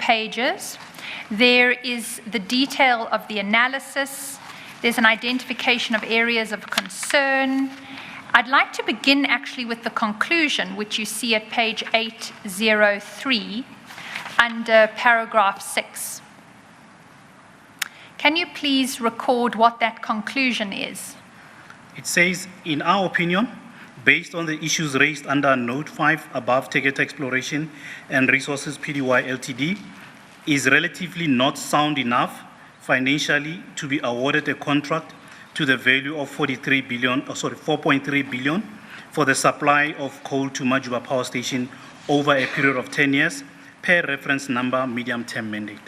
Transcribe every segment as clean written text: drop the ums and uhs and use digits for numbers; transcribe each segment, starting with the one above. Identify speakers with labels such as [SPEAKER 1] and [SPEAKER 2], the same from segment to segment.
[SPEAKER 1] pages. There is the detail of the analysis. There's an identification of areas of concern. I'd like to begin actually with the conclusion, which you see at page 803 under paragraph 6. Can you please record what that conclusion is?
[SPEAKER 2] It says, in our opinion, based on the issues raised under Note 5 above, Tegeta Exploration and Resources Pty Ltd is relatively not sound enough financially to be awarded a contract to the value of 4.3 billion for the supply of coal to Majuba Power Station over a period of 10 years per reference number medium-term mandate.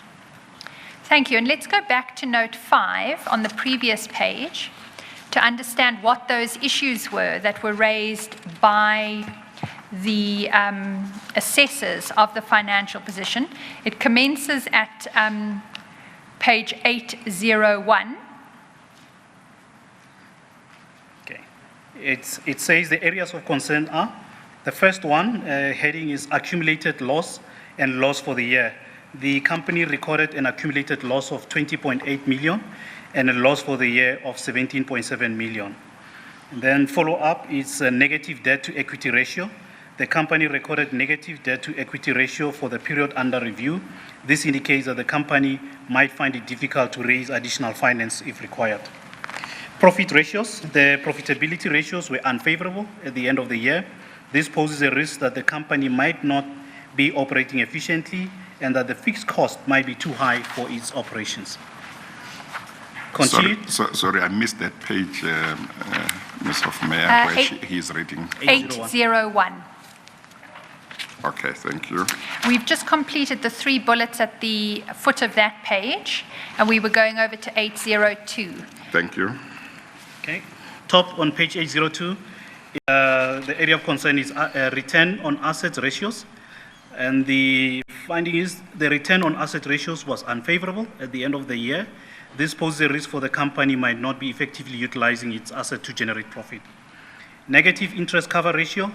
[SPEAKER 1] Thank you. And let's go back to Note 5 on the previous page to understand what those issues were that were raised by the assessors of the financial position. It commences at page 801.
[SPEAKER 2] Okay. It says the areas of concern are, the first one, heading is accumulated loss and loss for the year. The company recorded an accumulated loss of 20.8 million and a loss for the year of 17.7 million. And then follow up is a negative debt to equity ratio. The company recorded negative debt to equity ratio for the period under review. This indicates that the company might find it difficult to raise additional finance if required. Profit ratios, the profitability ratios were unfavorable at the end of the year. This poses a risk that the company might not be operating efficiently and that the fixed cost might be too high for its operations.
[SPEAKER 3] Sorry, I missed that page, Ms. Hofmeyer, where he's reading.
[SPEAKER 1] 801.
[SPEAKER 3] Okay, thank you.
[SPEAKER 1] We've just completed the 3 bullets at the foot of that page, and we were going over to 802.
[SPEAKER 3] Thank you.
[SPEAKER 2] Okay. Top on page 802, the area of concern is return on assets ratios. And the finding is the return on asset ratios was unfavorable at the end of the year. This poses a risk for the company might not be effectively utilizing its asset to generate profit. Negative interest cover ratio.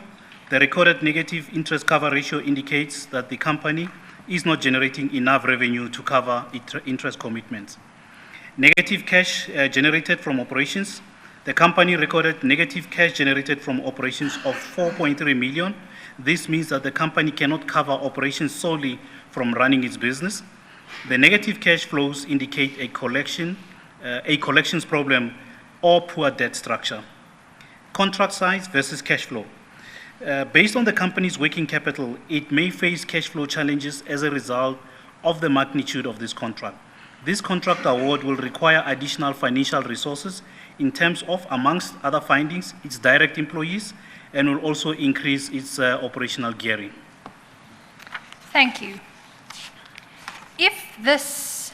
[SPEAKER 2] The recorded negative interest cover ratio indicates that the company is not generating enough revenue to cover its interest commitments. Negative cash generated from operations. The company recorded negative cash generated from operations of 4.3 million. This means that the company cannot cover operations solely from running its business. The negative cash flows indicate a collections problem or poor debt structure. Contract size versus cash flow. Based on the company's working capital, it may face cash flow challenges as a result of the magnitude of this contract. This contract award will require additional financial resources in terms of, amongst other findings, its direct employees, and will also increase its operational gearing.
[SPEAKER 1] Thank you. If this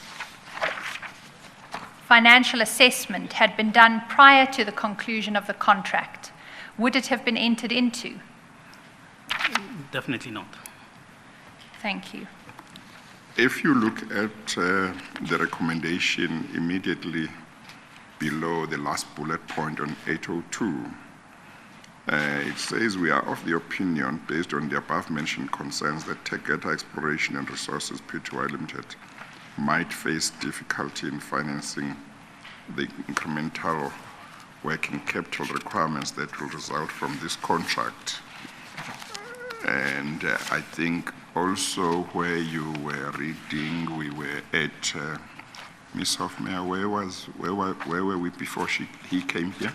[SPEAKER 1] financial assessment had been done prior to the conclusion of the contract, would it have been entered into?
[SPEAKER 2] Definitely not.
[SPEAKER 1] Thank you.
[SPEAKER 3] If you look at the recommendation immediately below the last bullet point on 802, it says we are of the opinion, based on the above-mentioned concerns, that Tegeta Exploration and Resources Pty Limited might face difficulty in financing the incremental working capital requirements that will result from this contract. And I think also where you were reading, we were at Ms. Hofmeyer. Where were we before he came here?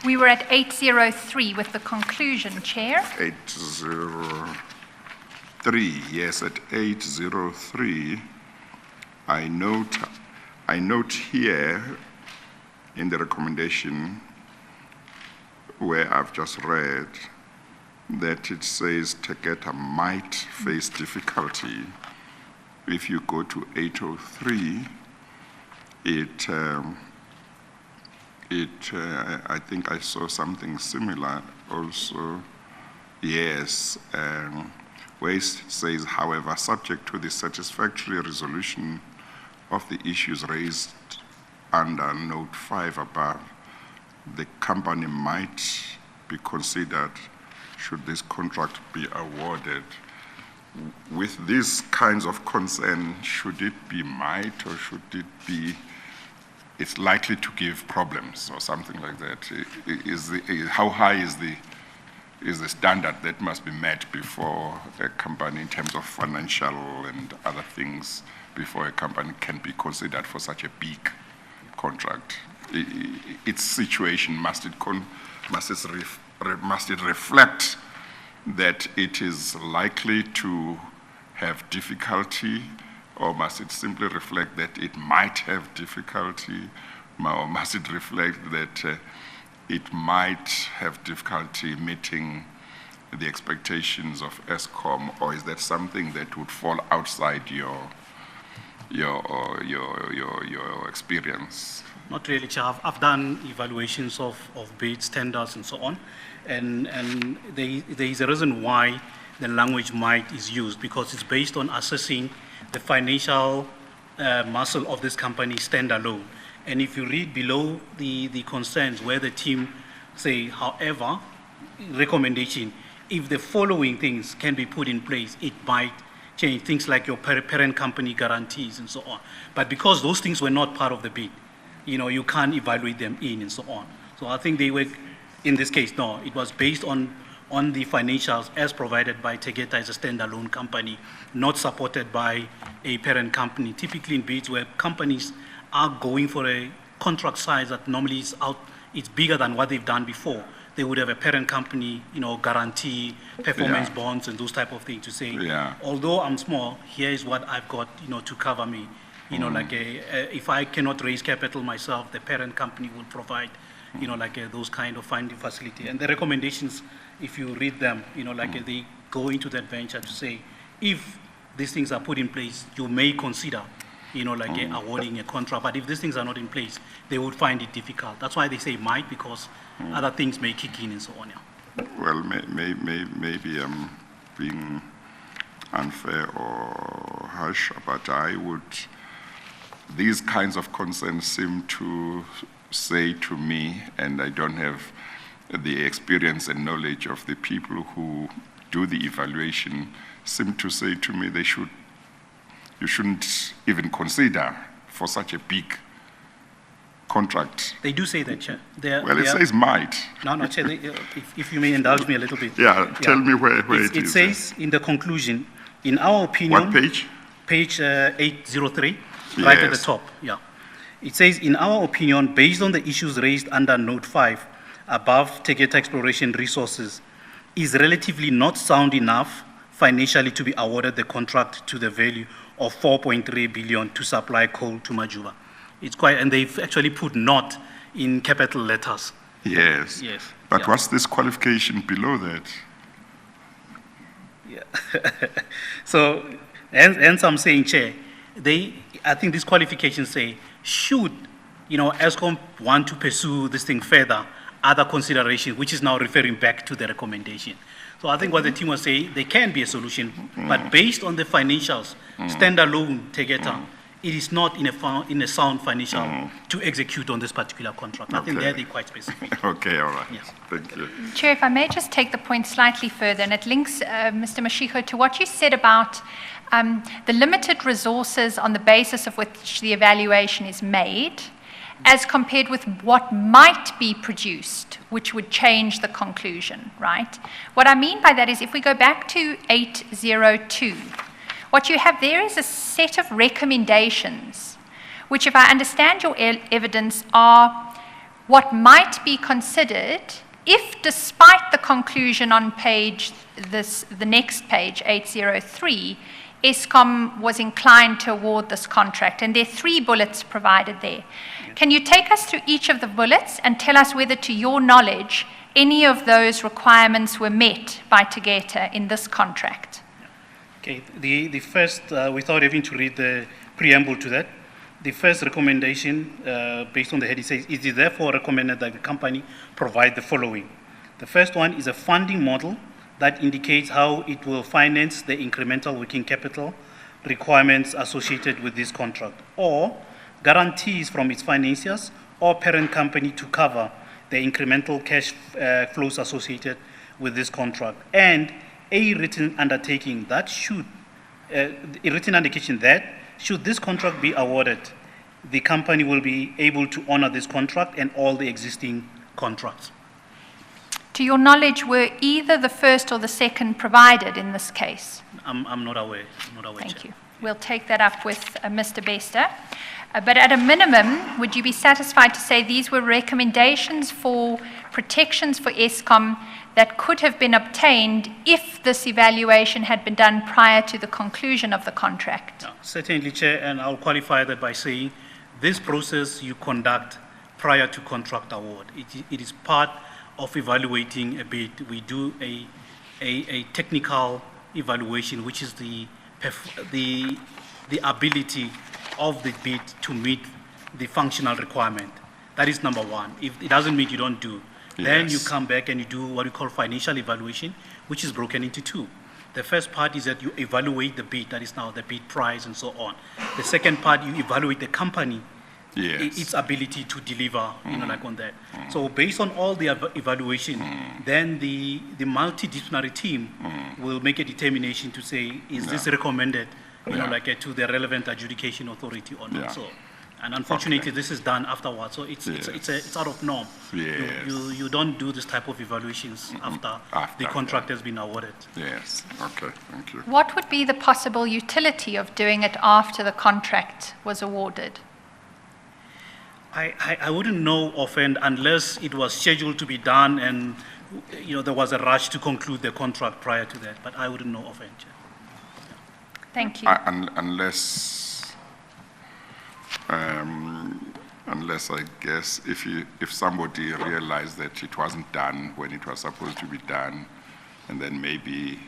[SPEAKER 1] We were at 803 with the conclusion, Chair.
[SPEAKER 3] 803, yes, at 803. I note here in the recommendation where I've just read that it says Tegeta might face difficulty. If you go to 803, I think I saw something similar also. Yes, where it says, however, subject to the satisfactory resolution of the issues raised under Note 5 above, the company might be considered should this contract be awarded. with these kinds of concern, should it be might or should it be, it's likely to give problems or something like that? How high is the standard that must be met before a company, in terms of financial and other things, before a company can be considered for such a big contract? Its situation, must it reflect that it is likely to have difficulty, or must it simply reflect that it might have difficulty, or must it reflect that it might have difficulty meeting the expectations of ESCOM, or is that something that would fall outside your experience?
[SPEAKER 2] Not really, Chair. I've done evaluations of bids, tenders, and so on, and there is a reason why the language might is used, because it's based on assessing the financial muscle of this company standalone. And if you read below the concerns where the team say, however, recommendation, if the following things can be put in place, it might change things like your parent company guarantees and so on. But because those things were not part of the bid, you can't evaluate them in and so on. So I think they were, in this case, no, it was based on the financials as provided by Tegeta as a standalone company, not supported by a parent company. Typically in bids where companies are going for a contract size that normally is it's bigger than what they've done before, they would have a parent company, guarantee, performance bonds and those type of things to say, although I'm small, here is what I've got, to cover me. If I cannot raise capital myself, the parent company will provide, those kind of funding facility. And the recommendations, if you read them, they go into that venture to say, if these things are put in place, you may consider, awarding a contract. But if these things are not in place, they would find it difficult. That's why they say might, because other things may kick in and so on. Yeah.
[SPEAKER 3] Well, maybe I'm being unfair or harsh, but these kinds of concerns seem to say to me, and I don't have the experience and knowledge of the people who do the evaluation, seem to say to me you shouldn't even consider for such a big contract.
[SPEAKER 2] They do say that, Chair.
[SPEAKER 3] It says might.
[SPEAKER 2] No, Chair, if you may indulge me a little bit.
[SPEAKER 3] Tell me where it is.
[SPEAKER 2] It says in the conclusion, in our opinion...
[SPEAKER 3] What page?
[SPEAKER 2] Page 803, right at the top, It says, in our opinion, based on the issues raised under Note 5, above Tegeta Exploration Resources, is relatively not sound enough financially to be awarded the contract to the value of 4.3 billion to supply coal to Majuba. It's quite, and they've actually put not in capital letters.
[SPEAKER 3] Yes. But what's this qualification below that?
[SPEAKER 2] So, hence I'm saying, Chair, I think these qualifications say, should, ESCOM want to pursue this thing further, other considerations, which is now referring back to the recommendation. So I think what the team was saying, there can be a solution, but based on the financials, standalone Tegeta, it is not in a sound financial to execute on this particular contract. I think they're quite specific.
[SPEAKER 3] Okay, all right.
[SPEAKER 2] Yes.
[SPEAKER 3] Thank you.
[SPEAKER 1] Chair, if I may just take the point slightly further, and it links, Mr. Mashiko, to what you said about the limited resources on the basis of which the evaluation is made, as compared with what might be produced, which would change the conclusion, right? What I mean by that is if we go back to 802, what you have there is a set of recommendations, which, if I understand your evidence, are what might be considered if, despite the conclusion on the next page, 803, ESCOM was inclined to award this contract. And there are 3 bullets provided there. Can you take us through each of the bullets and tell us whether, to your knowledge, any of those requirements were met by Tegeta in this contract?
[SPEAKER 2] Okay, the first, without having to read the preamble to that, the first recommendation, based on the heading, says, it is therefore recommended that the company provide the following. The first one is a funding model that indicates how it will finance the incremental working capital requirements associated with this contract, or guarantees from its financiers or parent company to cover the incremental cash flows associated with this contract, and a written undertaking that should, a written indication that should this contract be awarded, the company will be able to honor this contract and all the existing contracts.
[SPEAKER 1] To your knowledge, were either the first or the second provided in this case?
[SPEAKER 2] I'm not aware.
[SPEAKER 1] Thank
[SPEAKER 2] Chair.
[SPEAKER 1] you. We'll take that up with Mr. Bester. But at a minimum, would you be satisfied to say these were recommendations for protections for Eskom that could have been obtained if this evaluation had been done prior to the conclusion of the contract?
[SPEAKER 2] Yeah, certainly, Chair, and I'll qualify that by saying this process you conduct prior to contract award. It is part of evaluating a bid. We do a technical evaluation, which is the ability of the bid to meet the functional requirement. That is number one. If it doesn't meet, you don't do. Then you come back and you do what we call financial evaluation, which is broken into two. The first part is that you evaluate the bid, that is now the bid price and so on. The second part, you evaluate the company, its ability to deliver, like on that. So based on all the evaluation, then the multidisciplinary team will make a determination to say, is this recommended, to the relevant adjudication authority or not. So, and unfortunately, this is done afterwards. So it's out of norm. You don't do this type of evaluations after the contract has been awarded.
[SPEAKER 3] Yes. Okay. Thank you.
[SPEAKER 1] What would be the possible utility of doing it after the contract was awarded?
[SPEAKER 2] I wouldn't know offhand unless it was scheduled to be done and there was a rush to conclude the contract prior to that. But I wouldn't know offhand.
[SPEAKER 1] Thank you.
[SPEAKER 3] Unless I guess if somebody realized that it wasn't done when it was supposed to be done, and then maybe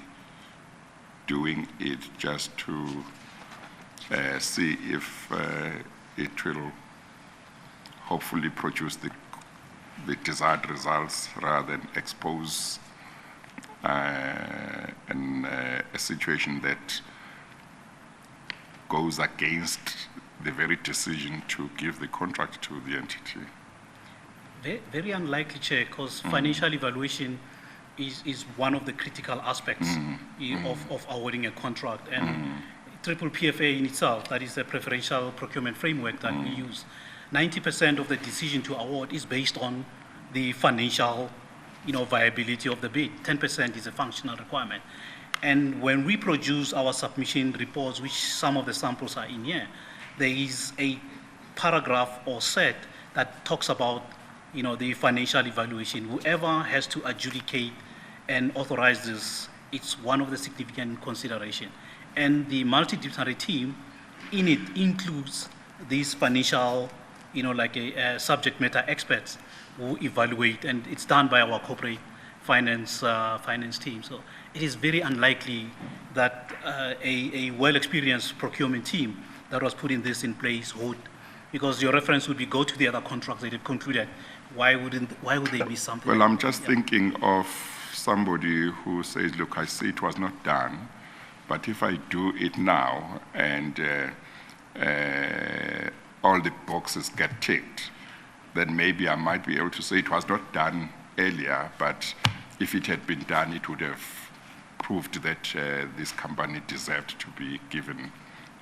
[SPEAKER 3] doing it just to see if it will hopefully produce the desired results rather than expose a situation that goes against the very decision to give the contract to the entity.
[SPEAKER 2] Very unlikely, Chair, because financial evaluation is one of the critical aspects of awarding a contract. And triple PFA in itself, that is the preferential procurement framework that we use, 90% of the decision to award is based on the financial viability of the bid. 10% is a functional requirement. And when we produce our submission reports, which some of the samples are in here, there is a paragraph or set that talks about, the financial evaluation. Whoever has to adjudicate and authorize this, it's one of the significant consideration. And the multidisciplinary team in it includes these financial, subject matter experts who evaluate, and it's done by our corporate finance team. So it is very unlikely that a well-experienced procurement team that was putting this in place would, because your reference would be go to the other contracts that have concluded. Why would they miss something?
[SPEAKER 3] Well, I'm just thinking of somebody who says, look, I see it was not done, but if I do it now and all the boxes get ticked, then maybe I might be able to say it was not done earlier, but if it had been done, it would have proved that this company deserved to be given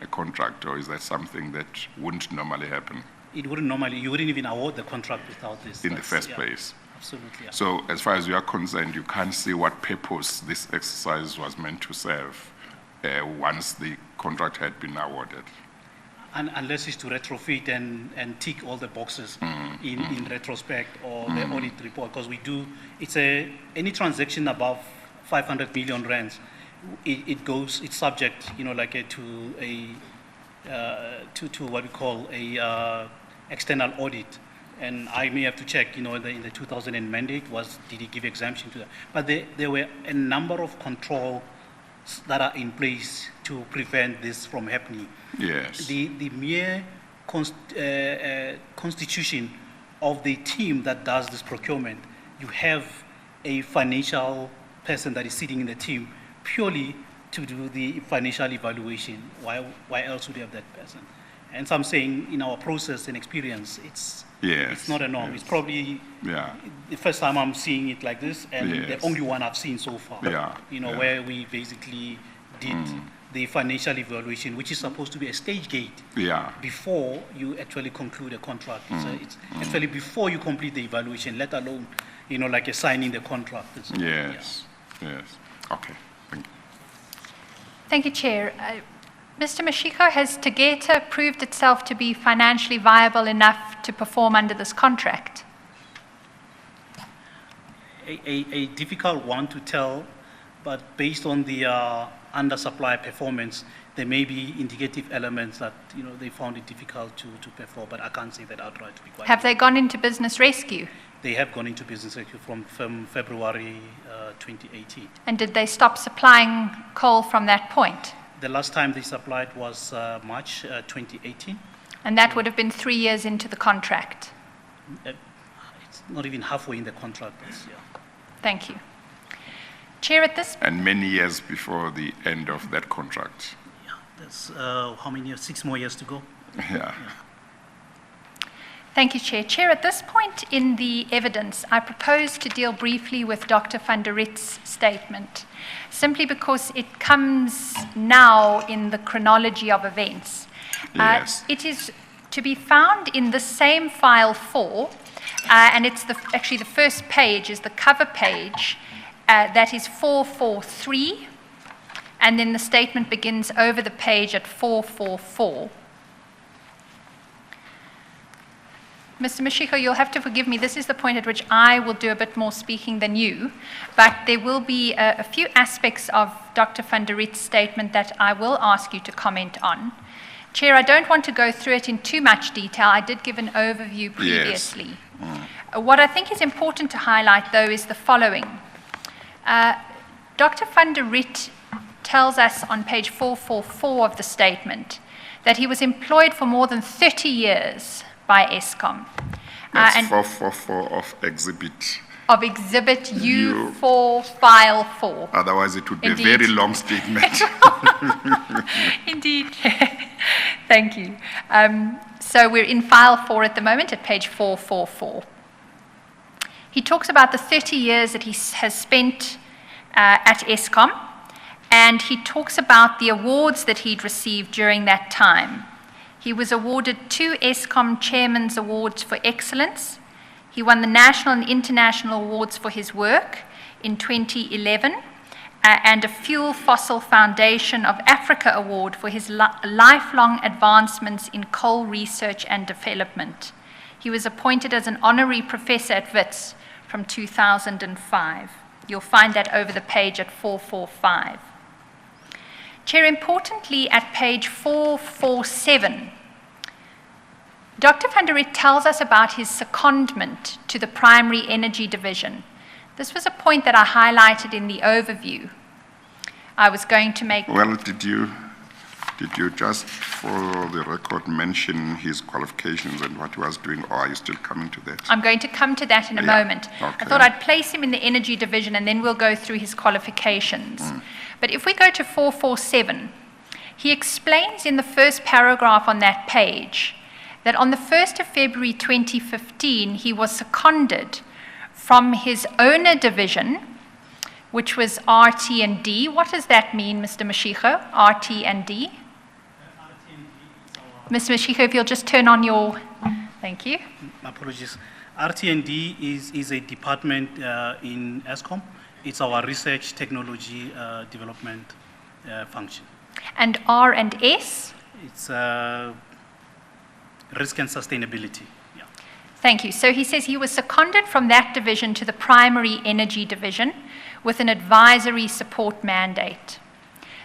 [SPEAKER 3] a contract. Or is that something that wouldn't normally happen?
[SPEAKER 2] It wouldn't normally. You wouldn't even award the contract without this.
[SPEAKER 3] In the first place.
[SPEAKER 2] Absolutely. Yeah.
[SPEAKER 3] So as far as you are concerned, you can't see what purpose this exercise was meant to serve once the contract had been awarded.
[SPEAKER 2] And unless it's to retrofit and tick all the boxes in retrospect or the audit report, because we do, any transaction above 500 million rands, it's subject, to what we call a external audit. And I may have to check, in the 2000 mandate did he give exemption to that? But there were a number of controls that are in place to prevent this from happening.
[SPEAKER 3] Yes.
[SPEAKER 2] The mere constitution of the team that does this procurement, you have a financial person that is sitting in the team purely to do the financial evaluation. Why else would you have that person? And so I'm saying in our process and experience, it's not a norm.
[SPEAKER 3] Yes.
[SPEAKER 2] It's probably
[SPEAKER 3] Yeah.
[SPEAKER 2] the first time I'm seeing it like this, and the
[SPEAKER 3] Yes.
[SPEAKER 2] only one I've seen so far.
[SPEAKER 3] Yeah, yeah.
[SPEAKER 2] Where we basically did the financial evaluation, which is supposed to be a stage gate
[SPEAKER 3] Yeah.
[SPEAKER 2] before you actually conclude a contract. It's actually before you complete the evaluation, let alone, like signing the contract. And so on.
[SPEAKER 3] Yes. Yes. Okay. Thank you.
[SPEAKER 1] Thank you, Chair. Mr. Mashiko, has Tegeta proved itself to be financially viable enough to perform under this contract?
[SPEAKER 2] A difficult one to tell, but based on the undersupply performance, there may be indicative elements that they found it difficult to perform, but I can't say that outright to be quite
[SPEAKER 1] Have they gone into business rescue?
[SPEAKER 2] They have gone into business rescue from February 2018.
[SPEAKER 1] And did they stop supplying coal from that point?
[SPEAKER 2] The last time they supplied was March 2018.
[SPEAKER 1] And that would have been 3 years into the contract.
[SPEAKER 2] It's not even halfway in the contract.
[SPEAKER 1] Thank you. Chair, at this
[SPEAKER 3] And many years before the end of that contract.
[SPEAKER 2] That's how many years? 6 more years to go.
[SPEAKER 3] Yeah.
[SPEAKER 1] Thank you, Chair. Chair, at this point in the evidence, I propose to deal briefly with Dr. van der Rit's statement, simply because it comes now in the chronology of events.
[SPEAKER 3] Yes.
[SPEAKER 1] It is to be found in the same file 4, and it's actually the first page is the cover page, that is 443, and then the statement begins over the page at 444. Mr. Mashiko, you'll have to forgive me. This is the point at which I will do a bit more speaking than you, but there will be a few aspects of Dr. van der Rit's statement that I will ask you to comment on. Chair, I don't want to go through it in too much detail. I did give an overview previously. What I think is important to highlight, though, is the following. Dr. van der Rit tells us on page 444 of the statement that he was employed for more than 30 years by Eskom.
[SPEAKER 3] That's
[SPEAKER 1] And
[SPEAKER 3] 444 of exhibit.
[SPEAKER 1] of Exhibit U4, File 4.
[SPEAKER 3] Otherwise, it would be
[SPEAKER 1] Indeed.
[SPEAKER 3] a very long statement.
[SPEAKER 1] Indeed. Thank you. So we're in File 4 at the moment at page 444. He talks about the 30 years that he has spent at Eskom, and he talks about the awards that he'd received during that time. He was awarded 2 Eskom Chairman's Awards for Excellence. He won the national and international awards for his work in 2011, and a Fuel Fossil Foundation of Africa Award for his lifelong advancements in coal research and development. He was appointed as an honorary professor at WITS from 2005. You'll find that over the page at 445. Chair, importantly, at page 447, Dr. van der Rit tells us about his secondment to the Primary Energy Division. This was a point that I highlighted in the overview. I was going to make...
[SPEAKER 3] Well, did you just, for the record, mention his qualifications and what he was doing, or are you still coming to that?
[SPEAKER 1] I'm going to come to that in a
[SPEAKER 3] Yeah,
[SPEAKER 1] moment.
[SPEAKER 3] okay.
[SPEAKER 1] I thought I'd place him in the Energy Division, and then we'll go through his qualifications. But if we go to 447, he explains in the first paragraph on that page that on the 1st of February 2015, he was seconded from his owner division, which was RT&D. What does that mean, Mr. Mashiko, RT&D? Mr. Mashiko, if you'll just turn on your... Thank you.
[SPEAKER 2] My apologies. RT&D is a department in Eskom. It's our research technology development function.
[SPEAKER 1] And R&S?
[SPEAKER 2] It's risk and sustainability. Yeah.
[SPEAKER 1] Thank you. So he says he was seconded from that division to the Primary Energy Division with an advisory support mandate.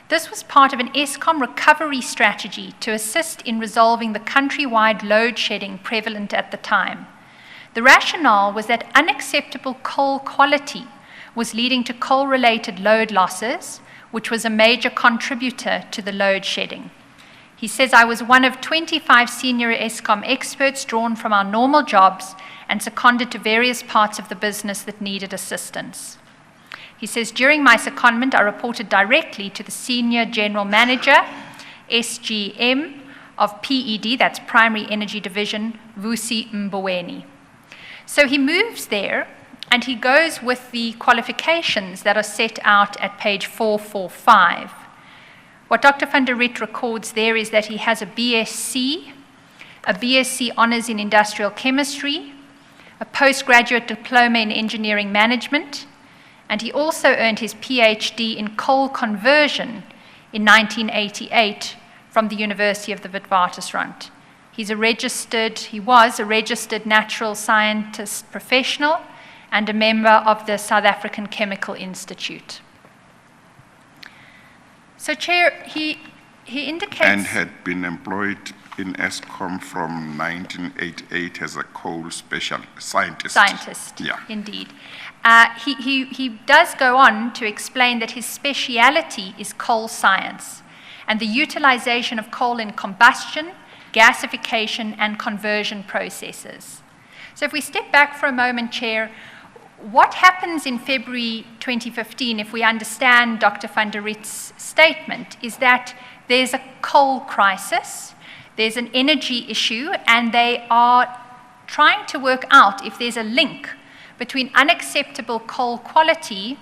[SPEAKER 1] This was part of an Eskom recovery strategy to assist in resolving the countrywide load shedding prevalent at the time. The rationale was that unacceptable coal quality was leading to coal-related load losses, which was a major contributor to the load shedding. He says, I was one of 25 senior Eskom experts drawn from our normal jobs and seconded to various parts of the business that needed assistance. He says, during my secondment, I reported directly to the Senior General Manager, SGM, of PED, that's Primary Energy Division, Vusi Mboweni. So he moves there, and he goes with the qualifications that are set out at page 445. What Dr. van der Riet records there is that he has a BSc Honours in Industrial Chemistry, a postgraduate diploma in Engineering Management, and he also earned his PhD in coal conversion in 1988 from the University of the Witwatersrand. He was a registered natural scientist professional and a member of the South African Chemical Institute. So, Chair, he indicates...
[SPEAKER 3] And had been employed in Eskom from 1988 as a coal special scientist. Yeah.
[SPEAKER 1] Indeed. He does go on to explain that his speciality is coal science and the utilization of coal in combustion, gasification, and conversion processes. So if we step back for a moment, Chair, what happens in February 2015, if we understand Dr. van der Riet's statement, is that there's a coal crisis, there's an energy issue, and they are trying to work out if there's a link between unacceptable coal quality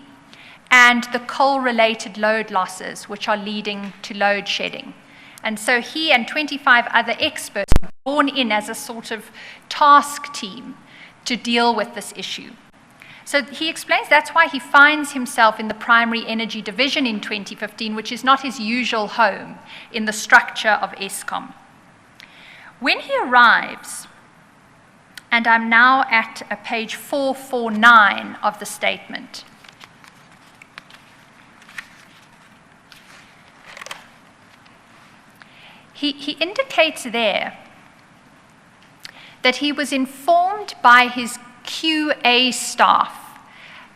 [SPEAKER 1] and the coal-related load losses, which are leading to load shedding. And so he and 25 other experts were drawn in as a sort of task team to deal with this issue. So he explains that's why he finds himself in the Primary Energy Division in 2015, which is not his usual home in the structure of Eskom. When he arrives, and I'm now at page 449 of the statement, he indicates there that he was informed by his QA staff.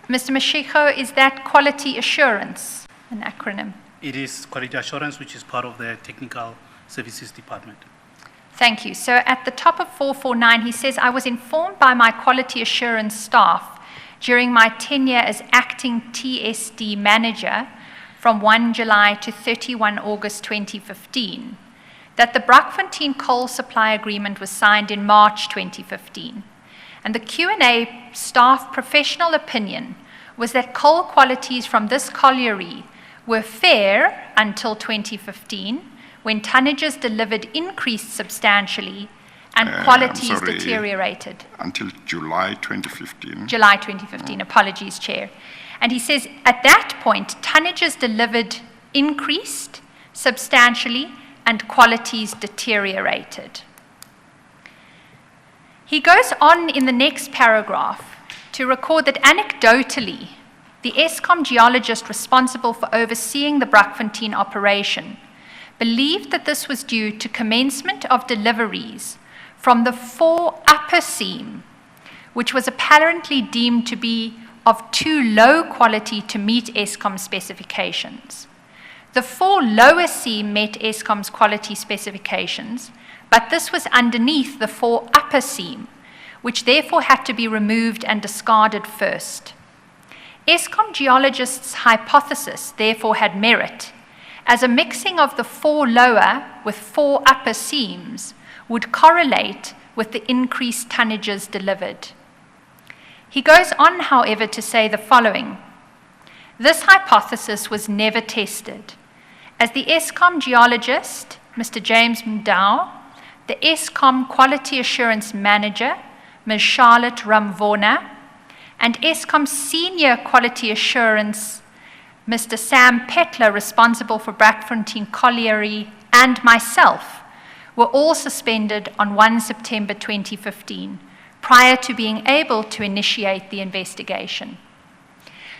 [SPEAKER 1] Mr. Mashiko, is that quality assurance, an acronym?
[SPEAKER 2] It is quality assurance, which is part of the technical services department.
[SPEAKER 1] Thank you. So at the top of 449, he says, I was informed by my quality assurance staff during my tenure as acting TSD manager from 1 July to 31 August 2015 that the Brakfontein coal supply agreement was signed in March 2015. And the Q&A staff professional opinion was that coal qualities from this colliery were fair until 2015, when tonnages delivered increased substantially and qualities deteriorated.
[SPEAKER 3] Until July 2015.
[SPEAKER 1] July 2015, apologies, Chair. And he says, at that point, tonnages delivered increased substantially and qualities deteriorated. He goes on in the next paragraph to record that anecdotally, the Eskom geologist responsible for overseeing the Brakfontein operation believed that this was due to commencement of deliveries from the 4 upper seam, which was apparently deemed to be of too low quality to meet Eskom specifications. The 4 lower seam met Eskom's quality specifications, but this was underneath the 4 upper seam, which therefore had to be removed and discarded first. Eskom geologists' hypothesis therefore had merit, as a mixing of the 4 lower with 4 upper seams would correlate with the increased tonnages delivered. He goes on, however, to say the following. This hypothesis was never tested, as the Eskom geologist, Mr. James Mdau, the Eskom Quality Assurance Manager, Ms. Charlotte Ramvona, and Eskom Senior Quality Assurance, Mr. Sam Petler, responsible for Brakfontein Colliery, and myself, were all suspended on 1 September 2015, prior to being able to initiate the investigation.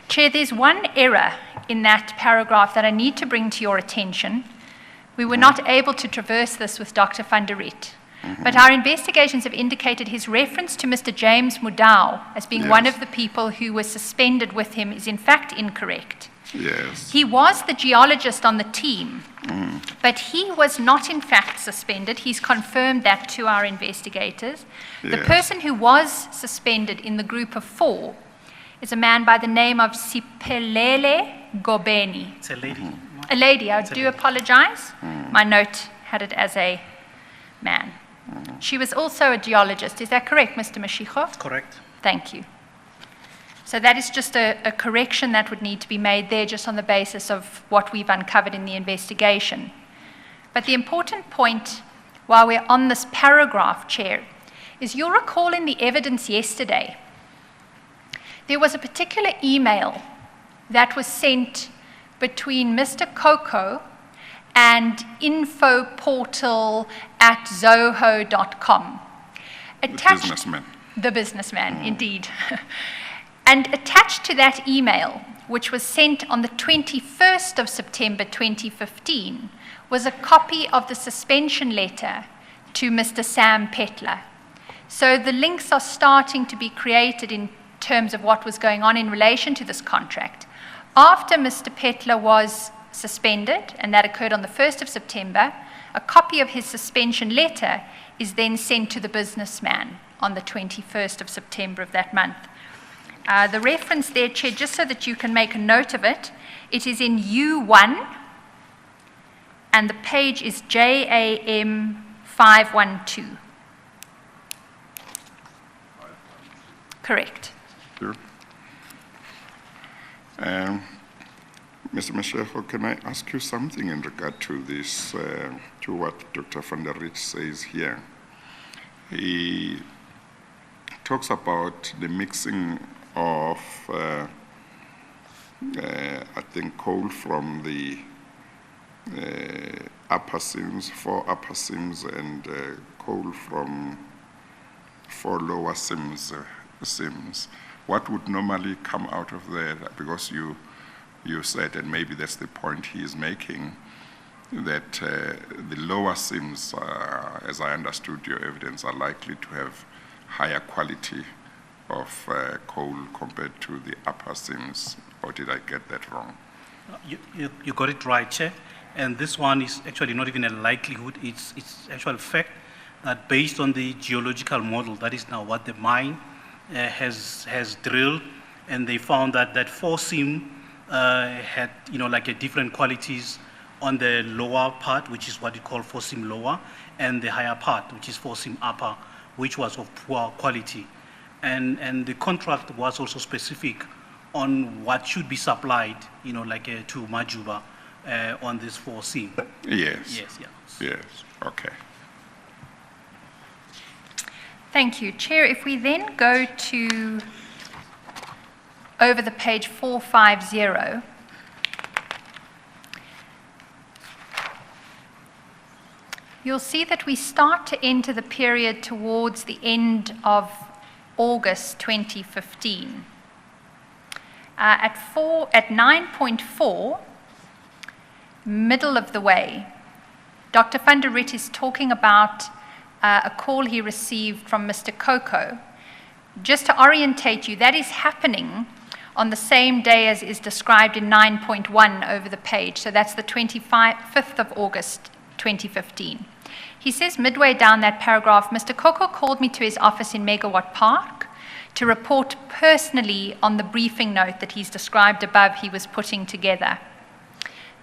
[SPEAKER 1] Chair, there's one error in that paragraph that I need to bring to your attention. We were not able to traverse this with Dr. van der Riet, but our investigations have indicated his reference to Mr. James Mudau as being one of the people who was suspended with him is in fact incorrect.
[SPEAKER 3] Yes.
[SPEAKER 1] He was the geologist on the team, but he was not in fact suspended. He's confirmed that to our investigators. The person who was suspended in the group of 4 is a man by the name of Siphelele Gobeni.
[SPEAKER 2] It's a lady.
[SPEAKER 1] A lady, I do apologize. My note had it as a man. She was also a geologist. Is that correct, Mr. Mashiko?
[SPEAKER 2] Correct.
[SPEAKER 1] Thank you. So that is just a correction that would need to be made there just on the basis of what we've uncovered in the investigation. But the important point while we're on this paragraph, Chair, is you'll recall in the evidence yesterday, there was a particular email that was sent between Mr. Coco and infoportal@zoho.com.
[SPEAKER 3] The businessman.
[SPEAKER 1] The businessman, indeed. And attached to that email, which was sent on the 21st of September 2015, was a copy of the suspension letter to Mr. Sam Petler. So the links are starting to be created in terms of what was going on in relation to this contract. After Mr. Petler was suspended, and that occurred on the 1st of September, a copy of his suspension letter is then sent to the businessman on the 21st of September of that month. The reference there, Chair, just so that you can make a note of it, it is in U1, and the page is JAM 512. Correct.
[SPEAKER 3] Sure. Mr. Mashiko, can I ask you something in regard to this, to what Dr. Van der Rich says here? He talks about the mixing of, I think, coal from the upper seams, 4 upper seams, and coal from 4 lower seams. What would normally come out of there? Because you said, and maybe that's the point he is making, that the lower seams, as I understood your evidence, are likely to have higher quality of coal compared to the upper seams, or did I get that wrong?
[SPEAKER 2] You got it right, Chair. And this one is actually not even a likelihood, it's actual fact that based on the geological model, that is now what the mine has drilled, and they found that that 4 seam had, like a different qualities on the lower part, which is what you call 4 seam lower, and the higher part, which is 4 seam upper, which was of poor quality. And the contract was also specific on what should be supplied, to Majuba on this 4 seam.
[SPEAKER 3] Yes.
[SPEAKER 2] Yes, yeah.
[SPEAKER 3] Yes, okay.
[SPEAKER 1] Thank you. Chair, if we then go to over the page 450, you'll see that we start to enter the period towards the end of August 2015. At 9.4, middle of the way, Dr. Van der Rit is talking about a call he received from Mr. Coco. Just to orientate you, that is happening on the same day as is described in 9.1 over the page. So that's the 25th of August 2015. He says midway down that paragraph, Mr. Coco called me to his office in Megawatt Park to report personally on the briefing note that he's described above he was putting together.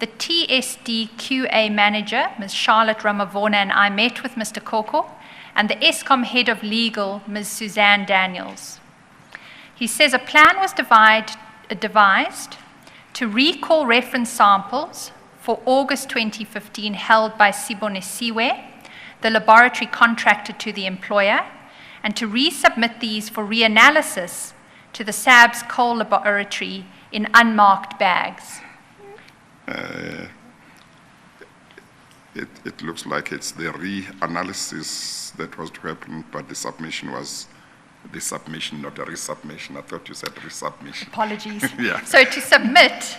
[SPEAKER 1] The TSD QA manager, Ms. Charlotte Ramavona, and I met with Mr. Coco and the ESCOM head of legal, Ms. Suzanne Daniels. He says a plan was devised to recall reference samples for August 2015 held by Sibonisiwe, the laboratory contractor to the employer, and to resubmit these for reanalysis to the SABS coal laboratory in unmarked bags.
[SPEAKER 3] It looks like it's the reanalysis that was to happen, but the submission was the submission, not a resubmission. I thought you said resubmission.
[SPEAKER 1] Apologies.
[SPEAKER 3] Yeah.
[SPEAKER 1] So to submit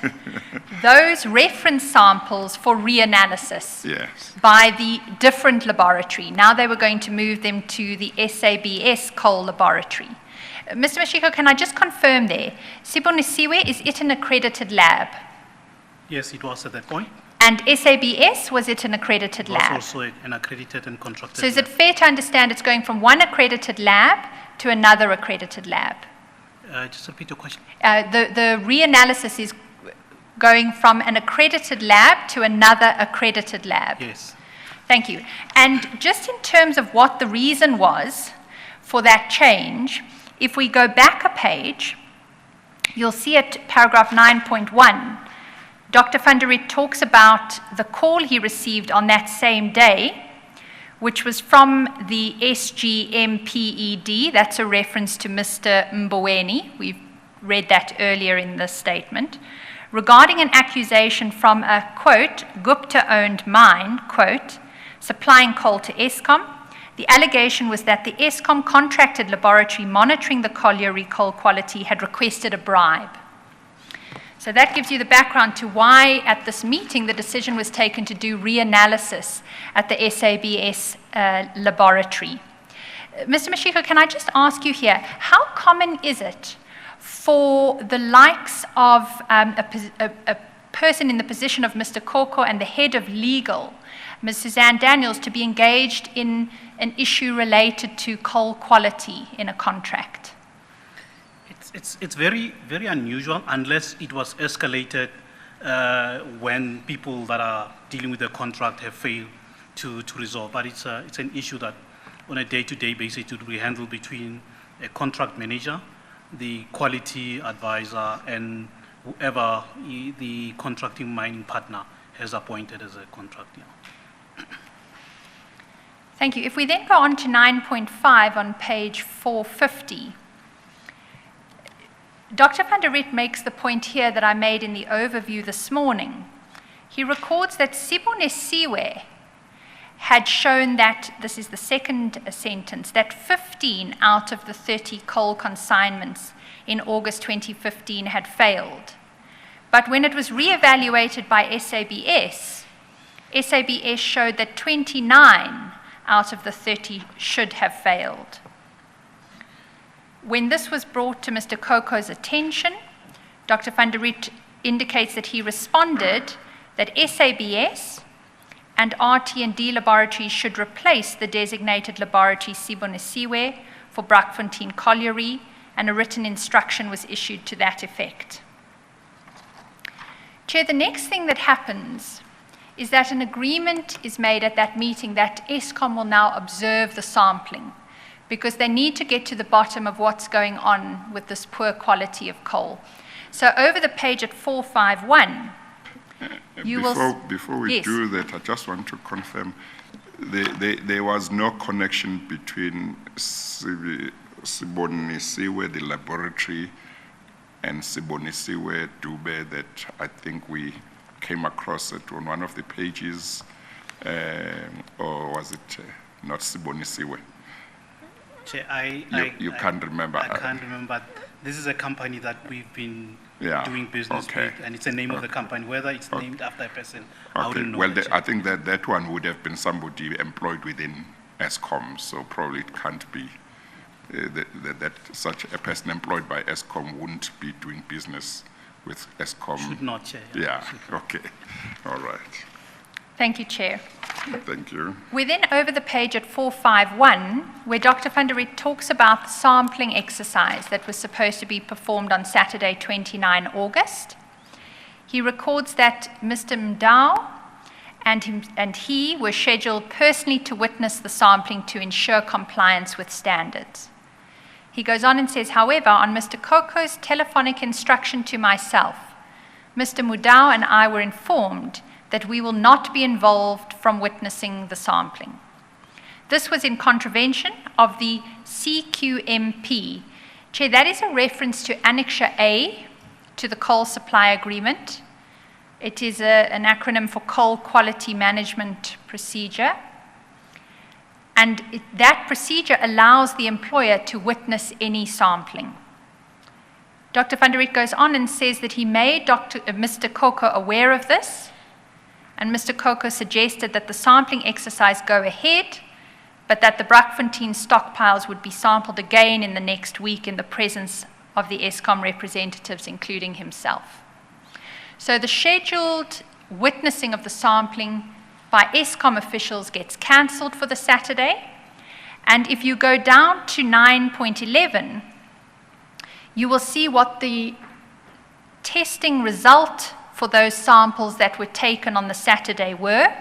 [SPEAKER 1] those reference samples for reanalysis
[SPEAKER 3] Yes.
[SPEAKER 1] by the different laboratory. Now they were going to move them to the SABC coal laboratory. Mr. Mashiko, can I just confirm there? Sibonisiwe, is it an accredited lab?
[SPEAKER 2] Yes, it was at that point.
[SPEAKER 1] And SABS, was it an accredited
[SPEAKER 2] It was
[SPEAKER 1] lab?
[SPEAKER 2] also an accredited and contracted
[SPEAKER 1] So is it
[SPEAKER 2] lab.
[SPEAKER 1] fair to understand it's going from one accredited lab to another accredited lab?
[SPEAKER 2] Just repeat your question.
[SPEAKER 1] The reanalysis is going from an accredited lab to another accredited lab.
[SPEAKER 2] Yes.
[SPEAKER 1] Thank you. And just in terms of what the reason was for that change, if we go back a page, you'll see at paragraph 9.1, Dr. van der Riet talks about the call he received on that same day, which was from the SGMPED. That's a reference to Mr. Mboweni. We've read that earlier in the statement. Regarding an accusation from a, quote, Gupta-owned mine, quote, supplying coal to Eskom. The allegation was that the Eskom contracted laboratory monitoring the colliery coal quality had requested a bribe. So that gives you the background to why at this meeting the decision was taken to do reanalysis at the SABC laboratory. Mr. Mashiko, can I just ask you here, how common is it for the likes of a person in the position of Mr. Koko and the head of legal, Ms. Suzanne Daniels, to be engaged in an issue related to coal quality in a contract?
[SPEAKER 2] It's very, very unusual unless it was escalated when people that are dealing with the contract have failed to resolve. But it's an issue that on a day-to-day basis it will be handled between a contract manager, the quality advisor, and whoever the contracting mining partner has appointed as a contractor.
[SPEAKER 1] Thank you. If we then go on to 9.5 on page 450, Dr. van der Riet makes the point here that I made in the overview this morning. He records that Sibonesiwe had shown that, this is the second sentence, that 15 out of the 30 coal consignments in August 2015 had failed. But when it was reevaluated by SABC showed that 29 out of the 30 should have failed. When this was brought to Mr. Koko's attention, Dr. van der Riet indicates that he responded that SABC and RT&D laboratories should replace the designated laboratory Sibonesiwe for Brakfontein Colliery, and a written instruction was issued to that effect. Chair, the next thing that happens is that an agreement is made at that meeting that Eskom will now observe the sampling, because they need to get to the bottom of what's going on with this poor quality of coal. So over the page at 451,
[SPEAKER 3] Before we
[SPEAKER 1] Yes.
[SPEAKER 3] do that, I just want to confirm, there was no connection between Sibonesiwe, the laboratory, and Sibonesiwe Dube that I think we came across it on one of the pages, or was it not Sibonesiwe? You can't remember.
[SPEAKER 2] I can't remember. But this is a company that we've been doing business with, and it's the name of the company. Whether it's named after a person, I wouldn't know.
[SPEAKER 3] Well, I think that one would have been somebody employed within Eskom, so probably it can't be that such a person employed by Eskom wouldn't be doing business with Eskom.
[SPEAKER 2] Should not, Chair.
[SPEAKER 3] Yeah, okay. All right.
[SPEAKER 1] Thank you, Chair.
[SPEAKER 3] Thank you.
[SPEAKER 1] We're then over the page at 451, where Dr. van der Riet talks about the sampling exercise that was supposed to be performed on Saturday, 29 August. He records that Mr. Mdao and he were scheduled personally to witness the sampling to ensure compliance with standards. He goes on and says, however, on Mr. Koko's telephonic instruction to myself, Mr. Mudau and I were informed that we will not be involved from witnessing the sampling. This was in contravention of the CQMP. Chair, that is a reference to Annexure A to the coal supply agreement. It is an acronym for Coal Quality Management Procedure. And that procedure allows the employer to witness any sampling. Dr. van der Riet goes on and says that he made Mr. Koko aware of this, and Mr. Koko suggested that the sampling exercise go ahead, but that the Brakfontein stockpiles would be sampled again in the next week in the presence of the Eskom representatives, including himself. So the scheduled witnessing of the sampling by Eskom officials gets cancelled for the Saturday. And if you go down to 9.11, you will see what the testing result for those samples that were taken on the Saturday were.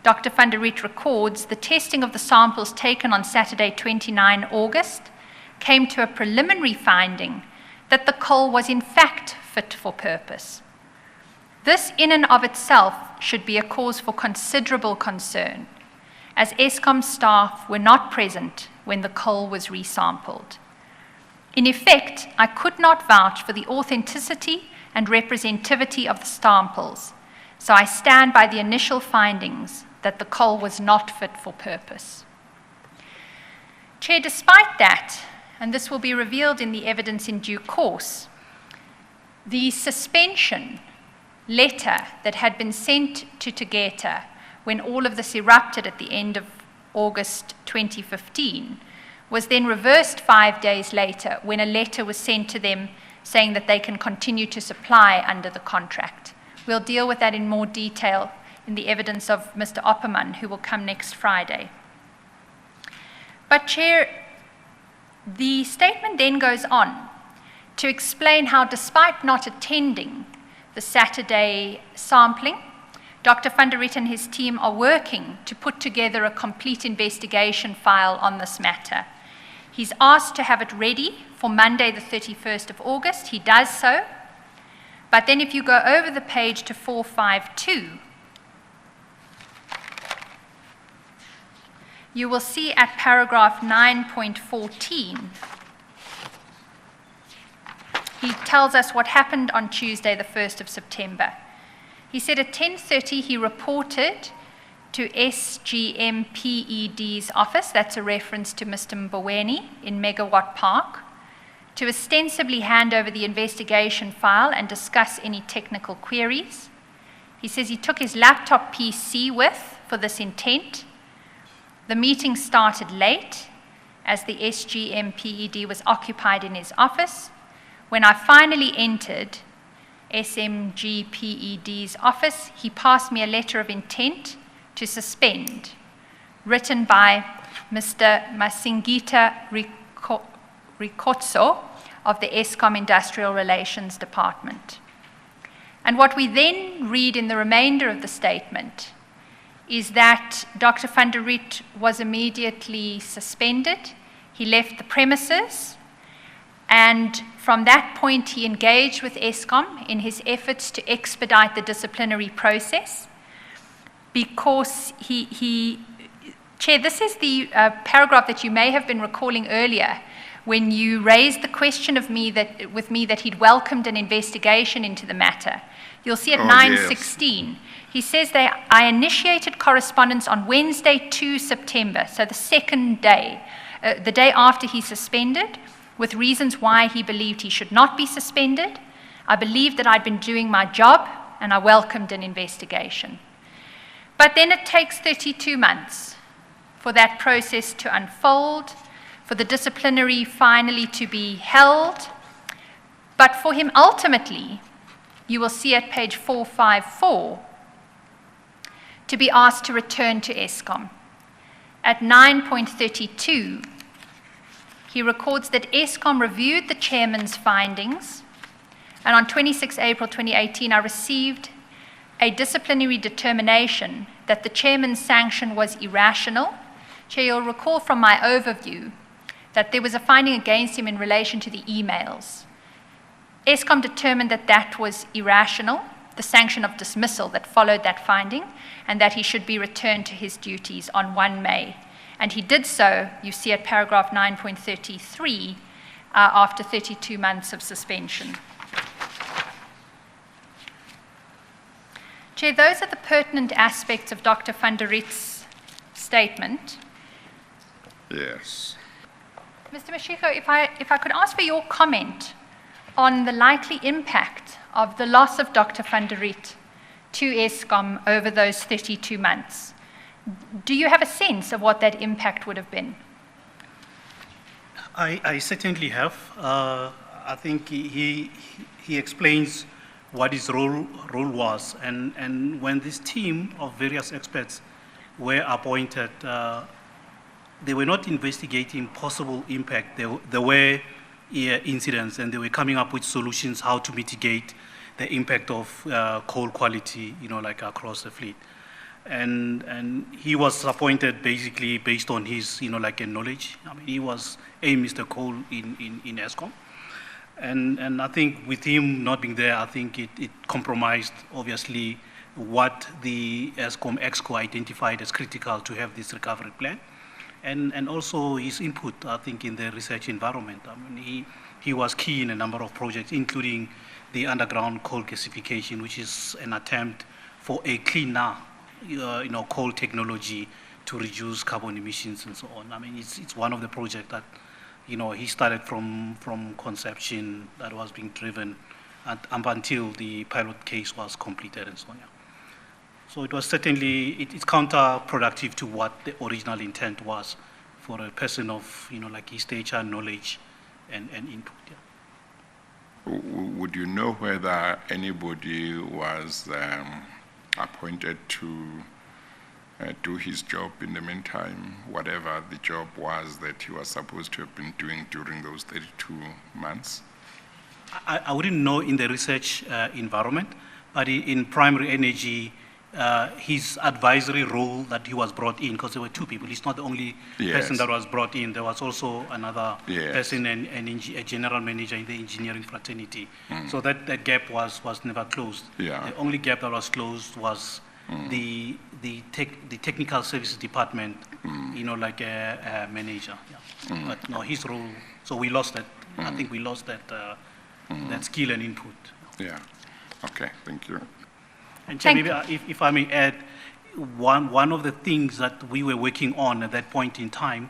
[SPEAKER 1] Dr. van der Riet records, the testing of the samples taken on Saturday, 29 August, came to a preliminary finding that the coal was in fact fit for purpose. This in and of itself should be a cause for considerable concern, as Eskom staff were not present when the coal was resampled. In effect, I could not vouch for the authenticity and representativity of the samples, so I stand by the initial findings that the coal was not fit for purpose. Chair, despite that, and this will be revealed in the evidence in due course, the suspension letter that had been sent to Tegeta when all of this erupted at the end of August 2015 was then reversed 5 days later when a letter was sent to them saying that they can continue to supply under the contract. We'll deal with that in more detail in the evidence of Mr. Opperman, who will come next Friday. But Chair, the statement then goes on to explain how, despite not attending the Saturday sampling, Dr. van der Riet and his team are working to put together a complete investigation file on this matter. He's asked to have it ready for Monday, the 31st of August. He does so. But then if you go over the page to 452, you will see at paragraph 9.14, he tells us what happened on Tuesday, the 1st of September. He said at 10:30 he reported to SGMPED's office, that's a reference to Mr. Mboweni in Megawatt Park, to ostensibly hand over the investigation file and discuss any technical queries. He says he took his laptop PC for this intent. The meeting started late as the SGMPED was occupied in his office. When I finally entered SMGPED's office, he passed me a letter of intent to suspend, written by Mr. Masingita Rikotso of the Eskom Industrial Relations Department. And what we then read in the remainder of the statement is that Dr. van der Riet was immediately suspended. He left the premises, and from that point he engaged with Eskom in his efforts to expedite the disciplinary process, because Chair, this is the paragraph that you may have been recalling earlier when you raised the question with me that he'd welcomed an investigation into the matter. You'll see at 9:16. Yes. He says that I initiated correspondence on Wednesday, 2 September, so the second day, the day after he suspended, with reasons why he believed he should not be suspended. I believed that I'd been doing my job, and I welcomed an investigation. But then it takes 32 months for that process to unfold, for the disciplinary finally to be held, but for him ultimately, you will see at page 454, to be asked to return to Eskom. At 9.32, he records that Eskom reviewed the chairman's findings, and on 26 April 2018, I received a disciplinary determination that the chairman's sanction was irrational. Chair, you'll recall from my overview that there was a finding against him in relation to the emails. Eskom determined that that was irrational, the sanction of dismissal that followed that finding, and that he should be returned to his duties on 1 May. And he did so, you see at paragraph 9.33, after 32 months of suspension. Chair, those are the pertinent aspects of Dr. van der Riet's statement.
[SPEAKER 3] Yes.
[SPEAKER 1] Mr. Mashiko, if I could ask for your comment on the likely impact of the loss of Dr. van der Riet to Eskom over those 32 months. Do you have a sense of what that impact would have been?
[SPEAKER 2] I certainly have. I think he explains what his role was, and when this team of various experts were appointed, they were not investigating possible impact. There were incidents, and they were coming up with solutions how to mitigate the impact of coal quality, like across the fleet. And he was appointed basically based on his, like a knowledge. I mean, he was a Mr. Cole in ESCOM. And I think with him not being there, I think it compromised, obviously, what the ESCOM EXCO identified as critical to have this recovery plan. And also his input, I think, in the research environment. I mean, he was key in a number of projects, including the underground coal gasification, which is an attempt for a cleaner, coal technology to reduce carbon emissions and so on. I mean, it's one of the projects that, he started from conception that was being driven up until the pilot case was completed and so on. Yeah. So it was certainly, it's counterproductive to what the original intent was for a person of, like his stature, knowledge, and input. Yeah.
[SPEAKER 3] Would you know whether anybody was appointed to do his job in the meantime, whatever the job was that he was supposed to have been doing during those 32 months?
[SPEAKER 2] I wouldn't know in the research environment, but in primary energy, his advisory role that he was brought in, because there were two people, he's not the only person that was brought in, there was also another person, a general manager in the engineering fraternity. So that gap was never closed. The only gap that was closed was the technical services department, like a manager. Yeah. But no, his role, so we lost that. I think we lost that that skill and input.
[SPEAKER 3] Yeah. Okay. Thank you.
[SPEAKER 2] And Chair, maybe if I may add, one of the things that we were working on at that point in time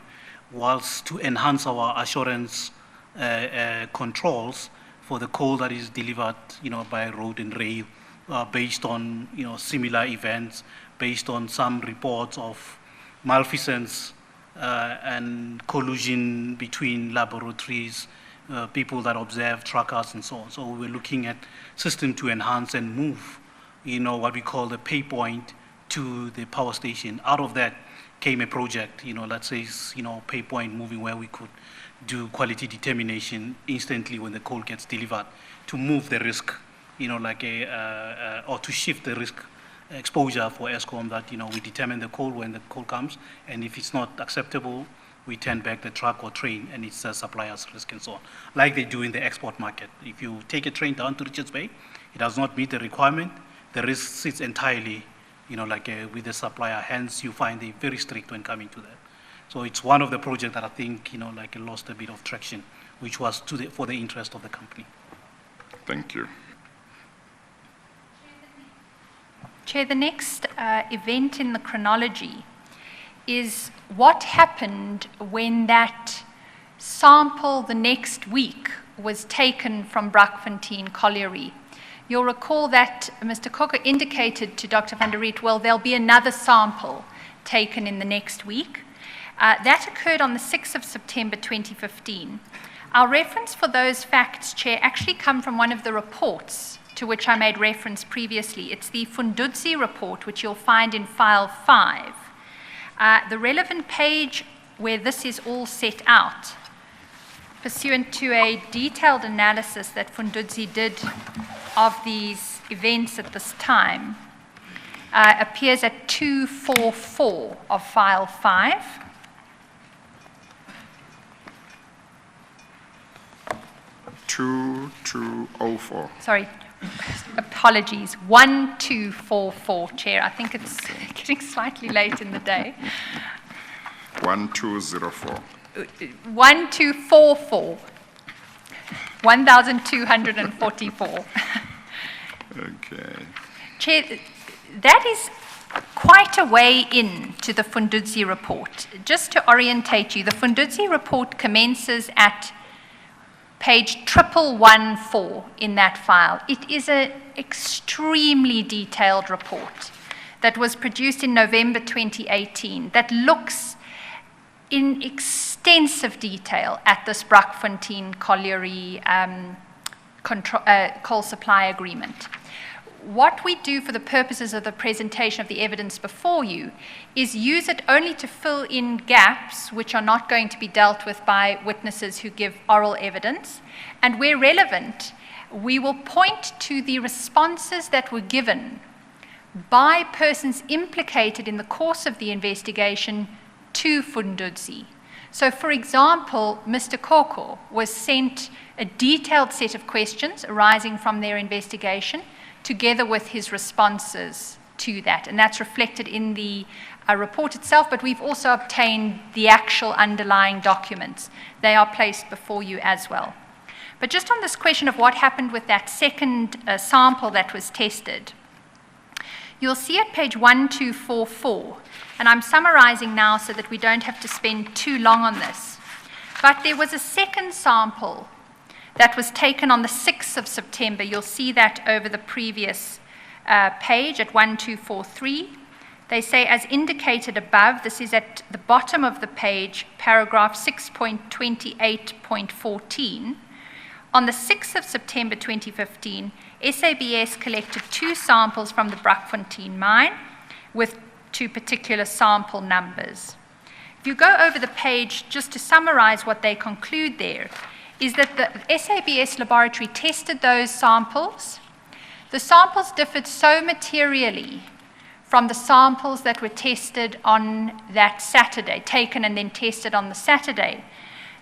[SPEAKER 2] was to enhance our assurance controls for the coal that is delivered, by road and rail, based on, similar events, based on some reports of malfeasance and collusion between laboratories, people that observe truckers and so on. So we were looking at system to enhance and move, what we call the pay point to the power station. Out of that came a project, that says, pay point moving, where we could do quality determination instantly when the coal gets delivered to move the risk, or to shift the risk exposure for ESCOM that, we determine the coal when the coal comes, and if it's not acceptable, we turn back the truck or train, and it's a supplier's risk and so on, like they do in the export market. If you take a train down to Richards Bay, it does not meet the requirement, the risk sits entirely, with the supplier. Hence, you find they very strict when coming to that. So it's one of the projects that I think, lost a bit of traction, which was for the interest of the company.
[SPEAKER 3] Thank you.
[SPEAKER 1] Chair, the next event in the chronology is what happened when that sample the next week was taken from Brakfontein Colliery. You'll recall that Mr. Coker indicated to Dr. van der Riet, well, there'll be another sample taken in the next week. That occurred on the 6th of September 2015. Our reference for those facts, Chair, actually come from one of the reports to which I made reference previously. It's the Fundudzi report, which you'll find in file 5. The relevant page where this is all set out, pursuant to a detailed analysis that Fundudzi did of these events at this time, appears at 244 of file 5.
[SPEAKER 3] (2204).
[SPEAKER 1] Sorry, apologies, 1244, Chair. I think it's getting slightly late in the day.
[SPEAKER 3] 1204.
[SPEAKER 1] 1244. 1244.
[SPEAKER 3] Okay.
[SPEAKER 1] Chair, that is quite a way in to the Fundudzi report. Just to orientate you, the Fundudzi report commences at page 1114 in that file. It is an extremely detailed report that was produced in November 2018 that looks in extensive detail at this Brakfontein Colliery coal supply agreement. What we do for the purposes of the presentation of the evidence before you is use it only to fill in gaps which are not going to be dealt with by witnesses who give oral evidence. And where relevant, we will point to the responses that were given by persons implicated in the course of the investigation to Fundudzi. So, for example, Mr. Koko was sent a detailed set of questions arising from their investigation, together with his responses to that. And that's reflected in the report itself, but we've also obtained the actual underlying documents. They are placed before you as well. But just on this question of what happened with that second sample that was tested, you'll see at page 1244, and I'm summarizing now so that we don't have to spend too long on this, but there was a second sample that was taken on the 6th of September. You'll see that over the previous page at 1243. They say, as indicated above, this is at the bottom of the page, paragraph 6.28.14. On the 6th of September 2015, SABS collected 2 samples from the Brakfontein mine with 2 particular sample numbers. If you go over the page, just to summarize what they conclude there, is that the SABS laboratory tested those samples. The samples differed so materially from the samples that were tested on that Saturday, taken and then tested on the Saturday,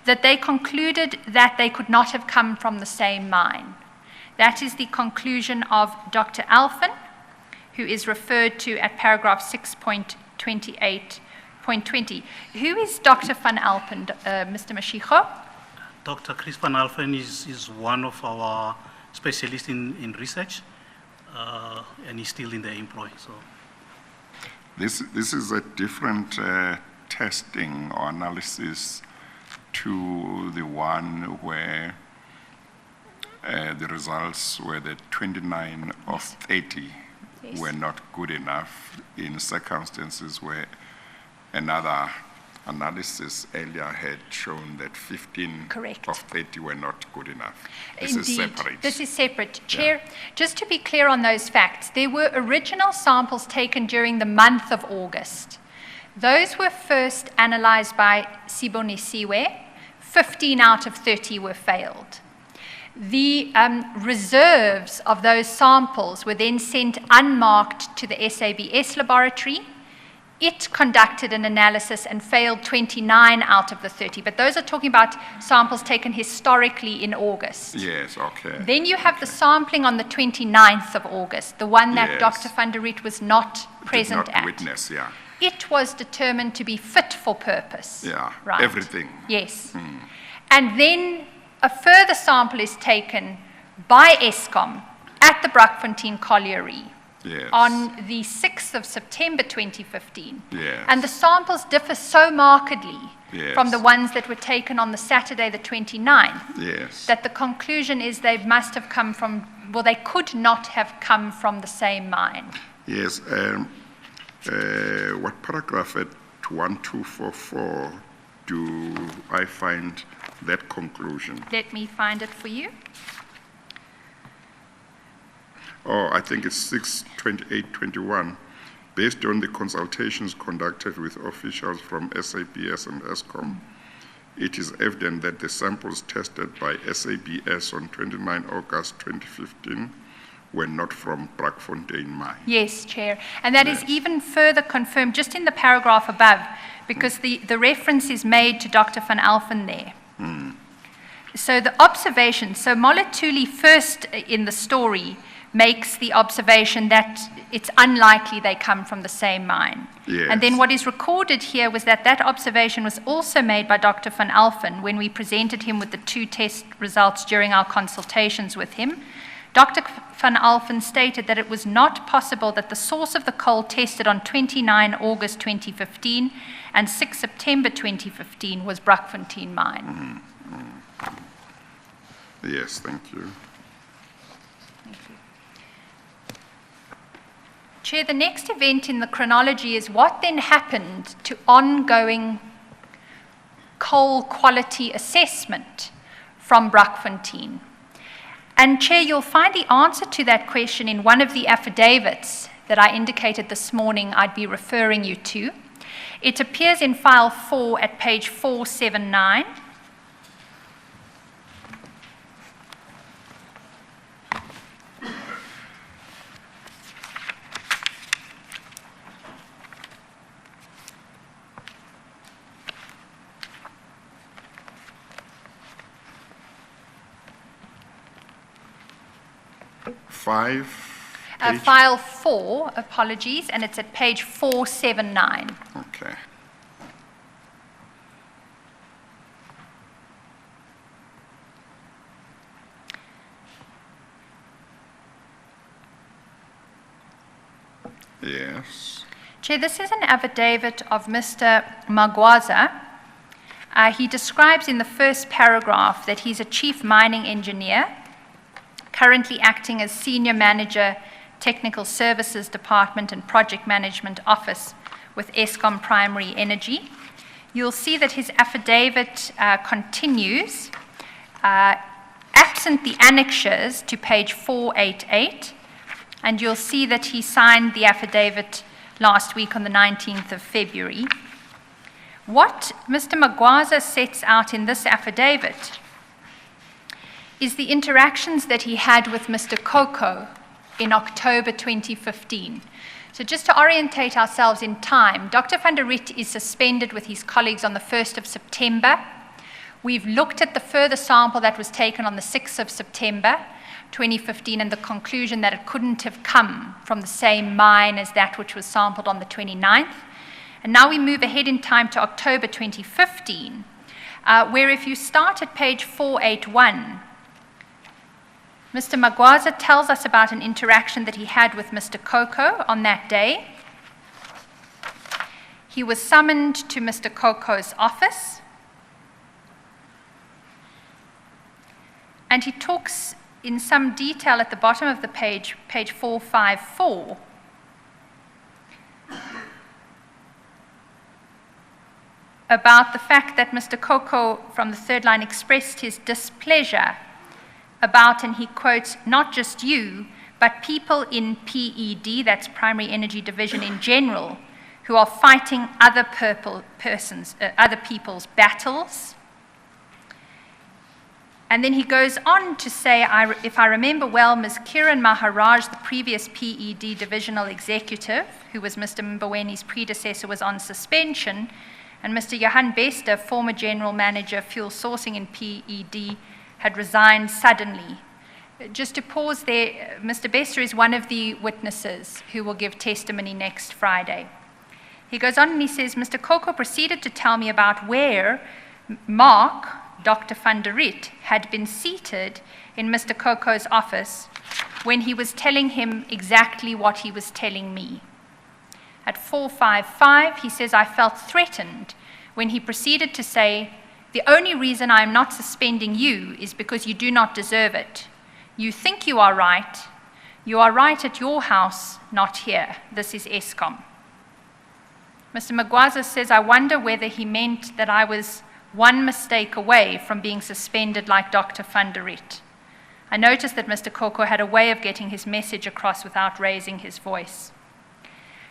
[SPEAKER 1] that they concluded that they could not have come from the same mine. That is the conclusion of Dr. Alphen, who is referred to at paragraph 6.28.20. Who is Dr. van Alphen, Mr. Mashiko?
[SPEAKER 2] Dr. Chris van Alphen is one of our specialists in research, and he's still in the employ. So,
[SPEAKER 3] This is a different testing or analysis to the one where the results were that 29 of 30 were not good enough in circumstances where another analysis earlier had shown that 15
[SPEAKER 1] Correct.
[SPEAKER 3] of 30 were not good enough. This
[SPEAKER 1] Indeed.
[SPEAKER 3] is separate.
[SPEAKER 1] This is separate. Chair, just to be clear on those facts, there were original samples taken during the month of August. Those were first analyzed by Sibonisiwe. 15 out of 30 were failed. The reserves of those samples were then sent unmarked to the SABS laboratory. It conducted an analysis and failed 29 out of the 30. But those are talking about samples taken historically in August.
[SPEAKER 3] Yes, okay.
[SPEAKER 1] Then you have the sampling on the 29th of August, the one that
[SPEAKER 3] Yes.
[SPEAKER 1] Dr. van der Riet was not present
[SPEAKER 3] Did not
[SPEAKER 1] at.
[SPEAKER 3] witness, yeah.
[SPEAKER 1] It was determined to be fit for purpose.
[SPEAKER 3] Yeah,
[SPEAKER 1] Right.
[SPEAKER 3] everything.
[SPEAKER 1] Yes. And then a further sample is taken by Eskom at the Brakfontein Colliery
[SPEAKER 3] Yes.
[SPEAKER 1] on the 6th of September 2015.
[SPEAKER 3] Yes.
[SPEAKER 1] And the samples differ so markedly
[SPEAKER 3] Yes.
[SPEAKER 1] from the ones that were taken on the Saturday, the 29th,
[SPEAKER 3] Yes.
[SPEAKER 1] that the conclusion is they must have come from, well, they could not have come from the same mine.
[SPEAKER 3] Yes. What paragraph at 1244 do I find that conclusion?
[SPEAKER 1] Let me find it for you.
[SPEAKER 3] Oh, I think it's 62821. Based on the consultations conducted with officials from SABS and Eskom, it is evident that the samples tested by SABS on 29 August 2015 were not from Brakfontein mine.
[SPEAKER 1] Yes, Chair. And that is even further confirmed just in the paragraph above, because the reference is made to Dr. van Alphen there. So the observation, so Molatuli first in the story makes the observation that it's unlikely they come from the same mine.
[SPEAKER 3] Yes.
[SPEAKER 1] And then what is recorded here was that that observation was also made by Dr. van Alphen when we presented him with the 2 test results during our consultations with him. Dr. van Alphen stated that it was not possible that the source of the coal tested on 29 August 2015 and 6 September 2015 was Brakfontein mine.
[SPEAKER 3] Yes, thank you.
[SPEAKER 1] Chair, the next event in the chronology is what then happened to ongoing coal quality assessment from Brakfontein. And Chair, you'll find the answer to that question in one of the affidavits that I indicated this morning I'd be referring you to. It appears in file 4 at page 479.
[SPEAKER 3] 5. Page?
[SPEAKER 1] File 4, apologies, and it's at page 479.
[SPEAKER 3] Okay. Yes.
[SPEAKER 1] Chair, this is an affidavit of Mr. Magwaza. He describes in the first paragraph that he's a chief mining engineer, currently acting as senior manager, technical services department and project management office with Eskom Primary Energy. You'll see that his affidavit continues, absent the annexures to page 488, and you'll see that he signed the affidavit last week on the 19th of February. What Mr. Magwaza sets out in this affidavit is the interactions that he had with Mr. Koko in October 2015. So just to orientate ourselves in time, Dr. van der Riet is suspended with his colleagues on the 1st of September. We've looked at the further sample that was taken on the 6th of September 2015 and the conclusion that it couldn't have come from the same mine as that which was sampled on the 29th. And now we move ahead in time to October 2015, where if you start at page 481, Mr. Magwaza tells us about an interaction that he had with Mr. Koko on that day. He was summoned to Mr. Koko's office, and he talks in some detail at the bottom of the page, page 454, about the fact that Mr. Koko from the third line expressed his displeasure about, and he quotes, not just you, but people in PED, that's Primary Energy Division in general, who are fighting other people's battles. And then he goes on to say, if I remember well, Ms. Kiran Maharaj, the previous PED divisional executive, who was Mr. Mbowene's predecessor, was on suspension, and Mr. Johan Bester, former general manager, fuel sourcing in PED, had resigned suddenly. Just to pause there, Mr. Bester is one of the witnesses who will give testimony next Friday. He goes on and he says, Mr. Koko proceeded to tell me about where Mark, Dr. van der Riet, had been seated in Mr. Koko's office when he was telling him exactly what he was telling me. At 455, he says, I felt threatened when he proceeded to say, the only reason I am not suspending you is because you do not deserve it. You think you are right. You are right at your house, not here. This is Eskom. Mr. Magwaza says, I wonder whether he meant that I was one mistake away from being suspended like Dr. van der Riet. I noticed that Mr. Koko had a way of getting his message across without raising his voice.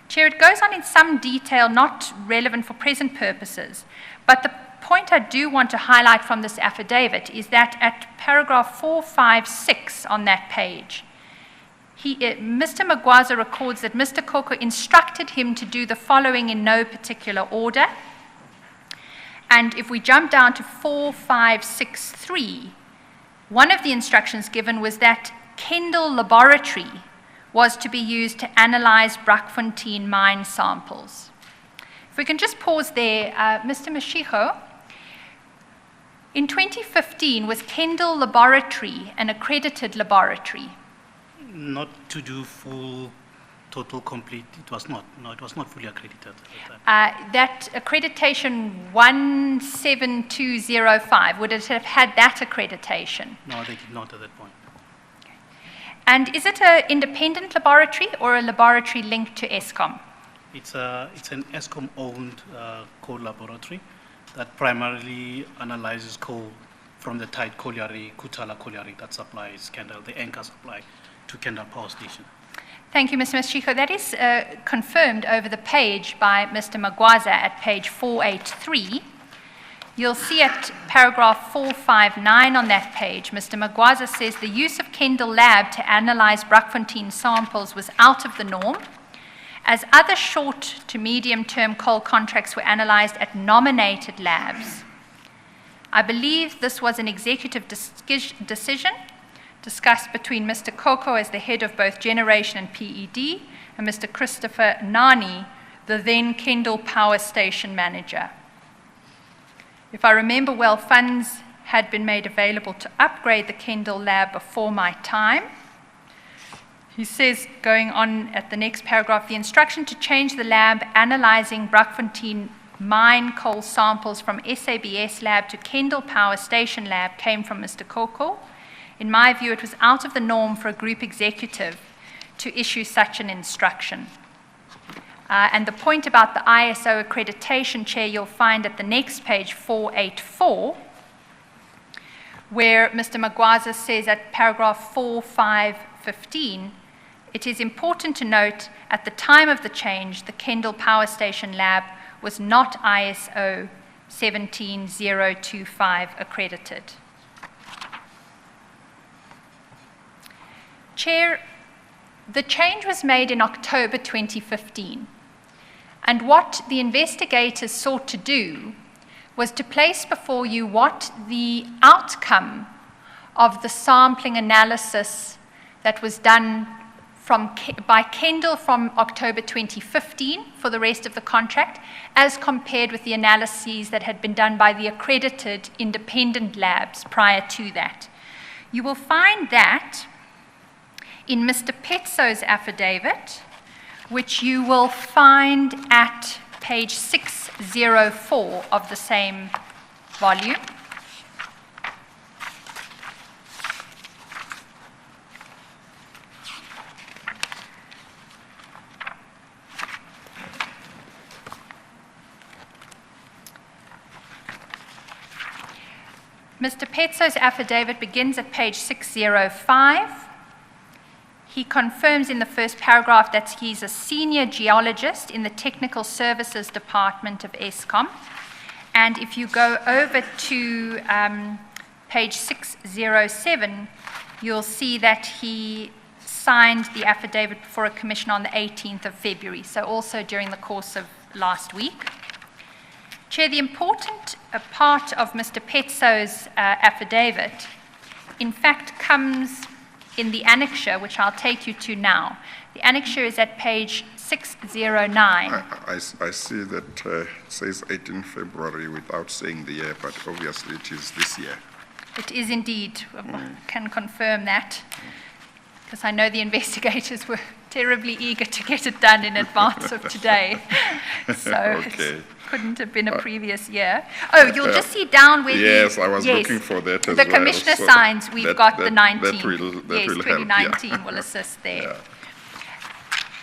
[SPEAKER 1] Chair, it goes on in some detail, not relevant for present purposes, but the point I do want to highlight from this affidavit is that at paragraph 456 on that page, Mr. Magwaza records that Mr. Koko instructed him to do the following in no particular order. And if we jump down to 4563, one of the instructions given was that Kendall Laboratory was to be used to analyze Brakfontein mine samples. If we can just pause there, Mr. Mashigo, in 2015, was Kendall Laboratory an accredited laboratory?
[SPEAKER 2] Not to do full, total, complete, it was not. No, it was not fully accredited at that time.
[SPEAKER 1] That accreditation 17205, would it have had that accreditation?
[SPEAKER 2] No, they did not at that point.
[SPEAKER 1] Okay. And is it an independent laboratory or a laboratory linked to Eskom?
[SPEAKER 2] It's an Eskom-owned coal laboratory that primarily analyzes coal from the tight colliery, Kutala colliery, that supplies Kendal, the anchor supply to Kendal Power Station.
[SPEAKER 1] Thank you, Mr. Mashigo. That is confirmed over the page by Mr. Magwaza at page 483. You'll see at paragraph 459 on that page, Mr. Magwaza says the use of Kendal Lab to analyze Brakfontein samples was out of the norm, as other short to medium-term coal contracts were analyzed at nominated labs. I believe this was an executive decision discussed between Mr. Coco as the head of both Generation and PED, and Mr. Christopher Nani, the then Kendall Power Station manager. If I remember well, funds had been made available to upgrade the Kendall lab before my time. He says, going on at the next paragraph, the instruction to change the lab analyzing Braakfontein mine coal samples from SABC lab to Kendall Power Station lab came from Mr. Coco. In my view, it was out of the norm for a group executive to issue such an instruction. And the point about the ISO accreditation, Chair, you'll find at the next page, 484, where Mr. Magwaza says at paragraph 4515, it is important to note at the time of the change, the Kendall Power Station lab was not ISO 17025 accredited. Chair, the change was made in October 2015. And what the investigators sought to do was to place before you what the outcome of the sampling analysis that was done by Kendall from October 2015 for the rest of the contract, as compared with the analyses that had been done by the accredited independent labs prior to that. You will find that in Mr. Petso's affidavit, which you will find at page 604 of the same volume. Mr. Petso's affidavit begins at page 605. He confirms in the first paragraph that he's a senior geologist in the Technical Services Department of Eskom. And if you go over to page 607, you'll see that he signed the affidavit before a commission on the 18th of February, so also during the course of last week. Chair, the important part of Mr. Petso's affidavit, in fact, comes in the annexure, which I'll take you to now. The annexure is at page 609.
[SPEAKER 3] I see that it says 18 February without saying the year, but obviously it is this year.
[SPEAKER 1] It is indeed. I can confirm that, because I know the investigators were terribly eager to get it done in advance of today. So
[SPEAKER 3] Okay.
[SPEAKER 1] it couldn't have been a previous year. Oh, you'll just see down where
[SPEAKER 3] Yes, I was looking for that as
[SPEAKER 1] the
[SPEAKER 3] well.
[SPEAKER 1] commissioner
[SPEAKER 3] So
[SPEAKER 1] signs, we've got the 19.
[SPEAKER 3] That will
[SPEAKER 1] Yes,
[SPEAKER 3] help,
[SPEAKER 1] 2019
[SPEAKER 3] yeah.
[SPEAKER 1] will assist there.
[SPEAKER 3] Yeah.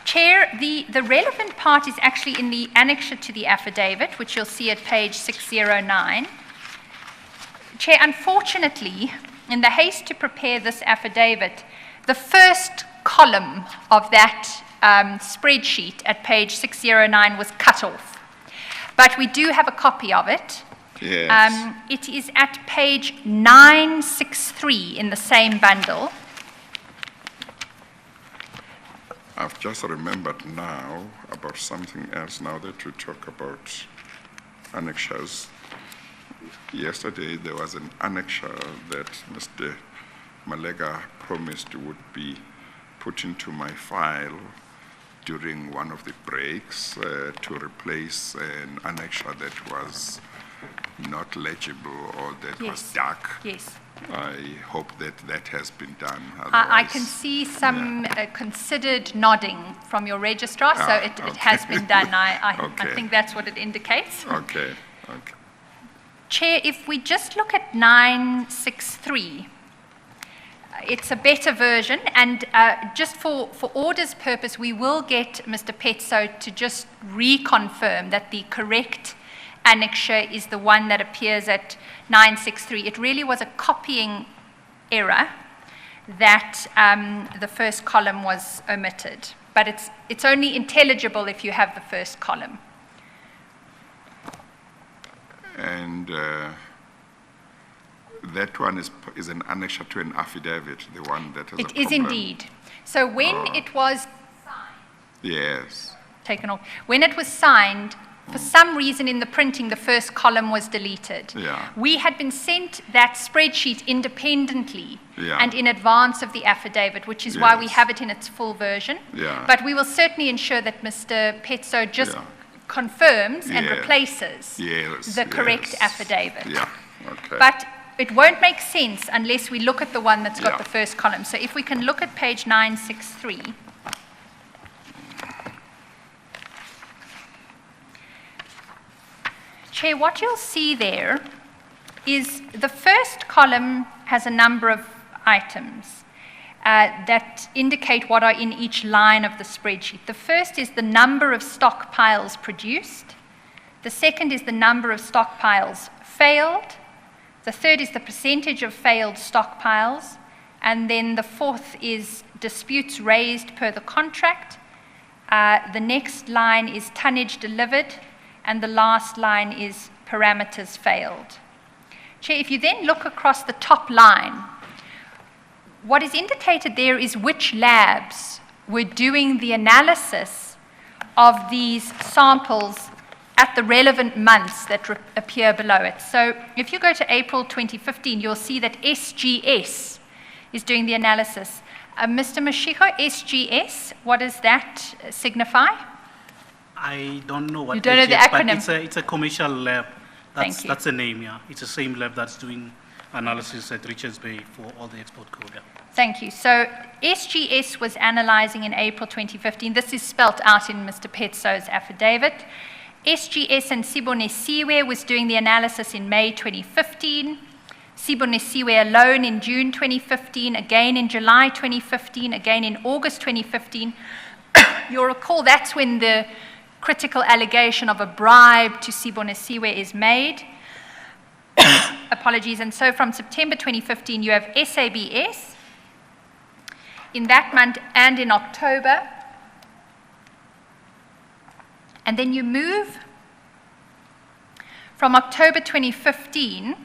[SPEAKER 1] Chair, the relevant part is actually in the annexure to the affidavit, which you'll see at page 609. Chair, unfortunately, in the haste to prepare this affidavit, the first column of that spreadsheet at page 609 was cut off. But we do have a copy of it.
[SPEAKER 3] Yes.
[SPEAKER 1] It is at page 963 in the same bundle.
[SPEAKER 3] I've just remembered now about something else now that you talk about annexures. Yesterday there was an annexure that Mr. Malega promised would be put into my file during one of the breaks to replace an annexure that was not legible or that was dark.
[SPEAKER 1] Yes.
[SPEAKER 3] I hope that that has been done.
[SPEAKER 1] I can see some considered nodding from your registrar, so it has been done. I
[SPEAKER 3] Okay.
[SPEAKER 1] think that's what it indicates.
[SPEAKER 3] Okay.
[SPEAKER 1] Chair, if we just look at 963, it's a better version, and just for order's purpose, we will get Mr. Petso to just reconfirm that the correct annexure is the one that appears at 963. It really was a copying error that the first column was omitted, but it's only intelligible if you have the first column.
[SPEAKER 3] And that one is an annexure to an affidavit, the one that has a
[SPEAKER 1] It
[SPEAKER 3] problem.
[SPEAKER 1] is indeed. So when it was
[SPEAKER 3] Yes.
[SPEAKER 1] taken off, when it was signed, For some reason in the printing, the first column was deleted.
[SPEAKER 3] Yeah.
[SPEAKER 1] We had been sent that spreadsheet independently
[SPEAKER 3] Yeah.
[SPEAKER 1] and in advance of the affidavit, which is why we
[SPEAKER 3] Yes.
[SPEAKER 1] have it in its full version.
[SPEAKER 3] Yeah.
[SPEAKER 1] But we will certainly ensure that Mr. Petso just
[SPEAKER 3] Yeah.
[SPEAKER 1] confirms and
[SPEAKER 3] Yes.
[SPEAKER 1] replaces
[SPEAKER 3] Yes,
[SPEAKER 1] the correct
[SPEAKER 3] yes.
[SPEAKER 1] affidavit.
[SPEAKER 3] Yeah, okay.
[SPEAKER 1] But it won't make sense unless we look at the one that's got
[SPEAKER 3] Yeah.
[SPEAKER 1] the first column. So if we can look at page 963. Chair, what you'll see there is the first column has a number of items that indicate what are in each line of the spreadsheet. The first is the number of stockpiles produced. The second is the number of stockpiles failed. The third is the percentage of failed stockpiles. And then the fourth is disputes raised per the contract. The next line is tonnage delivered. And the last line is parameters failed. Chair, if you then look across the top line, what is indicated there is which labs were doing the analysis of these samples at the relevant months that appear below it. So if you go to April 2015, you'll see that SGS is doing the analysis. Mr. Mashiko, SGS, what does that signify?
[SPEAKER 2] I don't know what
[SPEAKER 1] You don't know the
[SPEAKER 2] SGS,
[SPEAKER 1] acronym?
[SPEAKER 2] but it's a commercial lab.
[SPEAKER 1] Thank you.
[SPEAKER 2] That's the name, yeah. It's the same lab that's doing analysis at Richards Bay for all the export code. Yeah.
[SPEAKER 1] Thank you. So SGS was analyzing in April 2015. This is spelt out in Mr. Petso's affidavit. SGS and Sibonesiwe was doing the analysis in May 2015. Sibonesiwe alone in June 2015, again in July 2015, again in August 2015. You'll recall that's when the critical allegation of a bribe to Sibonesiwe is made. Apologies. And so from September 2015, you have SABS in that month and in October. And then you move from October 2015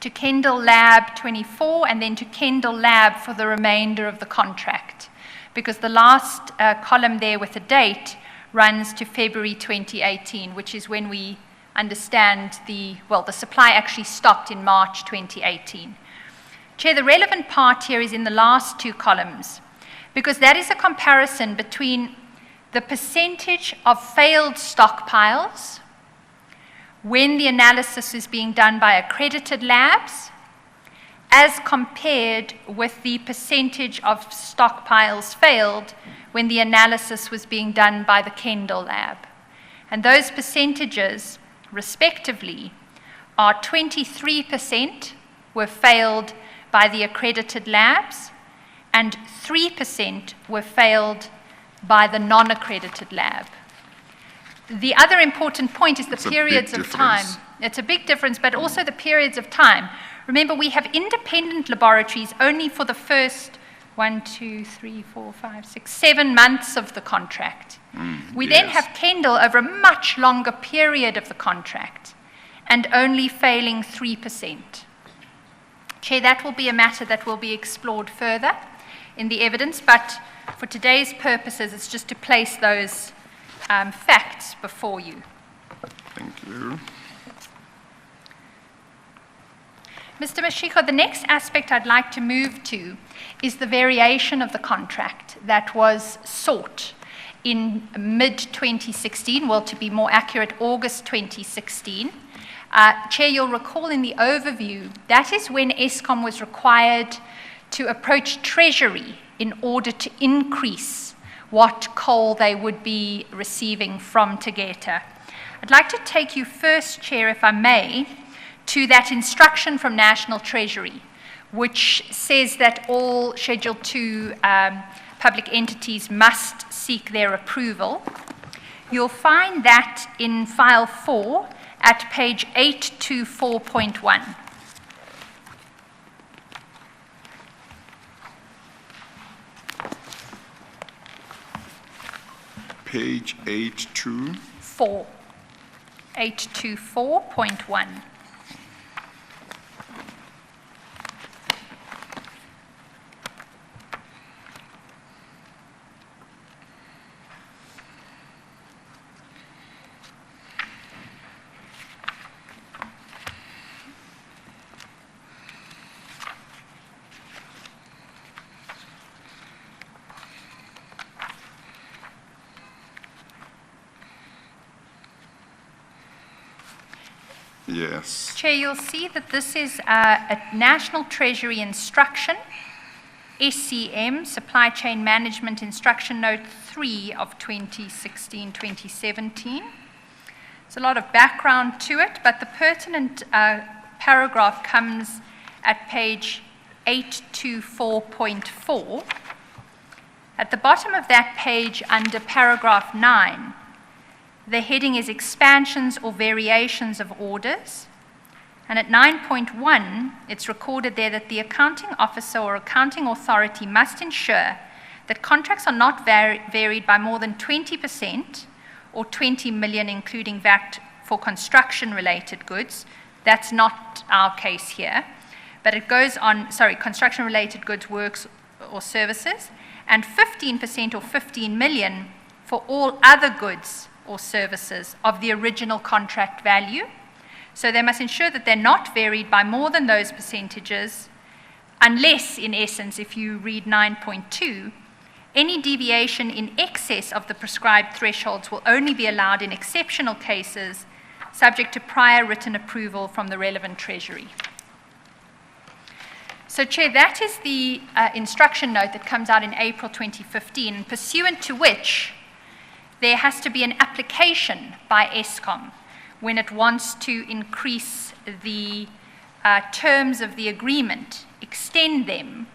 [SPEAKER 1] to Kendall Lab 24 and then to Kendall Lab for the remainder of the contract, because the last column there with the date runs to February 2018, which is when we understand the supply actually stopped in March 2018. Chair, the relevant part here is in the last two columns, because that is a comparison between the percentage of failed stockpiles when the analysis is being done by accredited labs as compared with the percentage of stockpiles failed when the analysis was being done by the Kendall lab. And those percentages, respectively, are 23% were failed by the accredited labs and 3% were failed by the non-accredited lab. The other important point is the periods of time. It's a big difference, but also the periods of time. Remember, we have independent laboratories only for the first 7 months of the contract. We then have Kendall over a much longer period of the contract and only failing 3%. Chair, that will be a matter that will be explored further in the evidence, but for today's purposes, it's just to place those facts before you.
[SPEAKER 3] Thank you.
[SPEAKER 1] Mr. Mashiko, the next aspect I'd like to move to is the variation of the contract that was sought in mid-2016, well, to be more accurate, August 2016. Chair, you'll recall in the overview, that is when Eskom was required to approach Treasury in order to increase what coal they would be receiving from Tegeta. I'd like to take you first, Chair, if I may, to that instruction from National Treasury, which says that all Schedule 2 public entities must seek their approval. You'll find that in File 4 at page 824.1.
[SPEAKER 3] Page
[SPEAKER 1] 824. 824.1.
[SPEAKER 3] Yes.
[SPEAKER 1] Chair, you'll see that this is a National Treasury instruction, SCM, Supply Chain Management Instruction Note 3 of 2016-2017. There's a lot of background to it, but the pertinent paragraph comes at page 824.4. At the bottom of that page, under paragraph 9, the heading is expansions or variations of orders. And at 9.1, it's recorded there that the accounting officer or accounting authority must ensure that contracts are not varied by more than 20% or 20 million, including VAT for construction-related goods. That's not our case here. But it goes on, construction-related goods, works, or services, and 15% or 15 million for all other goods or services of the original contract value. So they must ensure that they're not varied by more than those percentages, unless, in essence, if you read 9.2, any deviation in excess of the prescribed thresholds will only be allowed in exceptional cases, subject to prior written approval from the relevant Treasury. So, Chair, that is the instruction note that comes out in April 2015, pursuant to which there has to be an application by Eskom when it wants to increase the terms of the agreement, extend them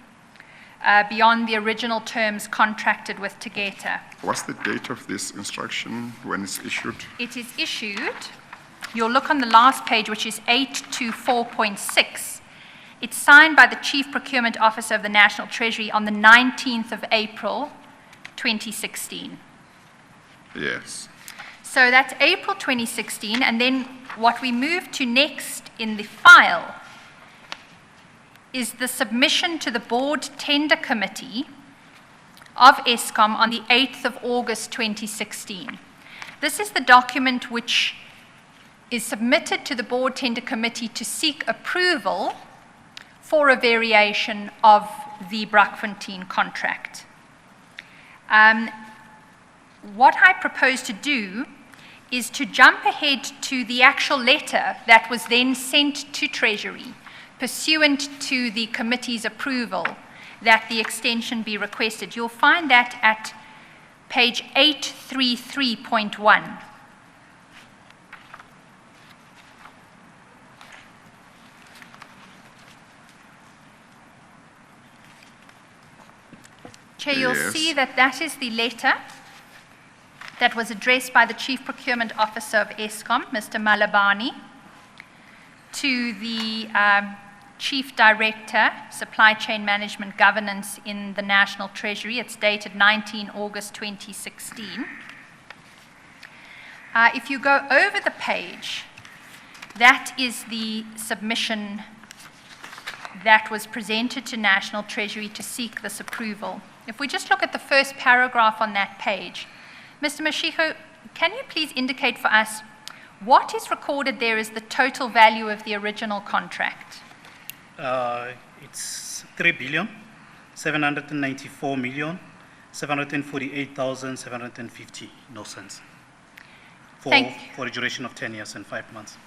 [SPEAKER 1] beyond the original terms contracted with Tegeta.
[SPEAKER 3] What's the date of this instruction when it's issued?
[SPEAKER 1] It is issued, you'll look on the last page, which is 824.6. It's signed by the Chief Procurement Officer of the National Treasury on the 19th of April, 2016.
[SPEAKER 3] Yes.
[SPEAKER 1] So that's April 2016, and then what we move to next in the file is the submission to the Board Tender Committee of Eskom on the 8th of August 2016. This is the document which is submitted to the Board Tender Committee to seek approval for a variation of the Brakfontein contract. What I propose to do is to jump ahead to the actual letter that was then sent to Treasury, pursuant to the committee's approval that the extension be requested. You'll find that at page 833.1. Chair, you'll see that that is the letter that was addressed by the Chief Procurement Officer of Eskom, Mr. Malabani, to the Chief Director, Supply Chain Management Governance in the National Treasury. It's dated 19 August 2016. If you go over the page, that is the submission that was presented to National Treasury to seek this approval. If we just look at the first paragraph on that page, Mr. Mashiko, can you please indicate for us what is recorded there as the total value of the original contract?
[SPEAKER 2] It's 3,794,748,750 cents for a duration of 10 years and 5 months.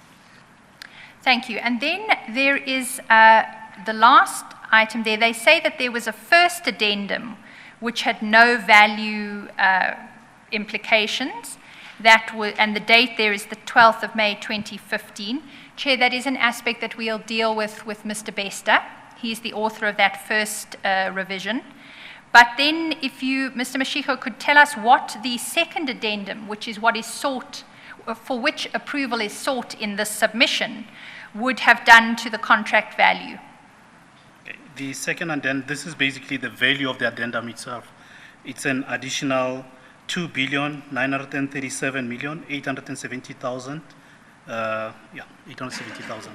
[SPEAKER 1] Thank you. And then there is the last item there. They say that there was a first addendum which had no value implications, and the date there is the 12th of May 2015. Chair, that is an aspect that we'll deal with Mr. Bester. He's the author of that first revision. But then if you, Mr. Mashiko, could tell us what the second addendum, which is what is sought, for which approval is sought in this submission, would have done to the contract value.
[SPEAKER 2] Okay. The second addendum, this is basically the value of the addendum itself. It's an additional 2,937,870,000. 870,000.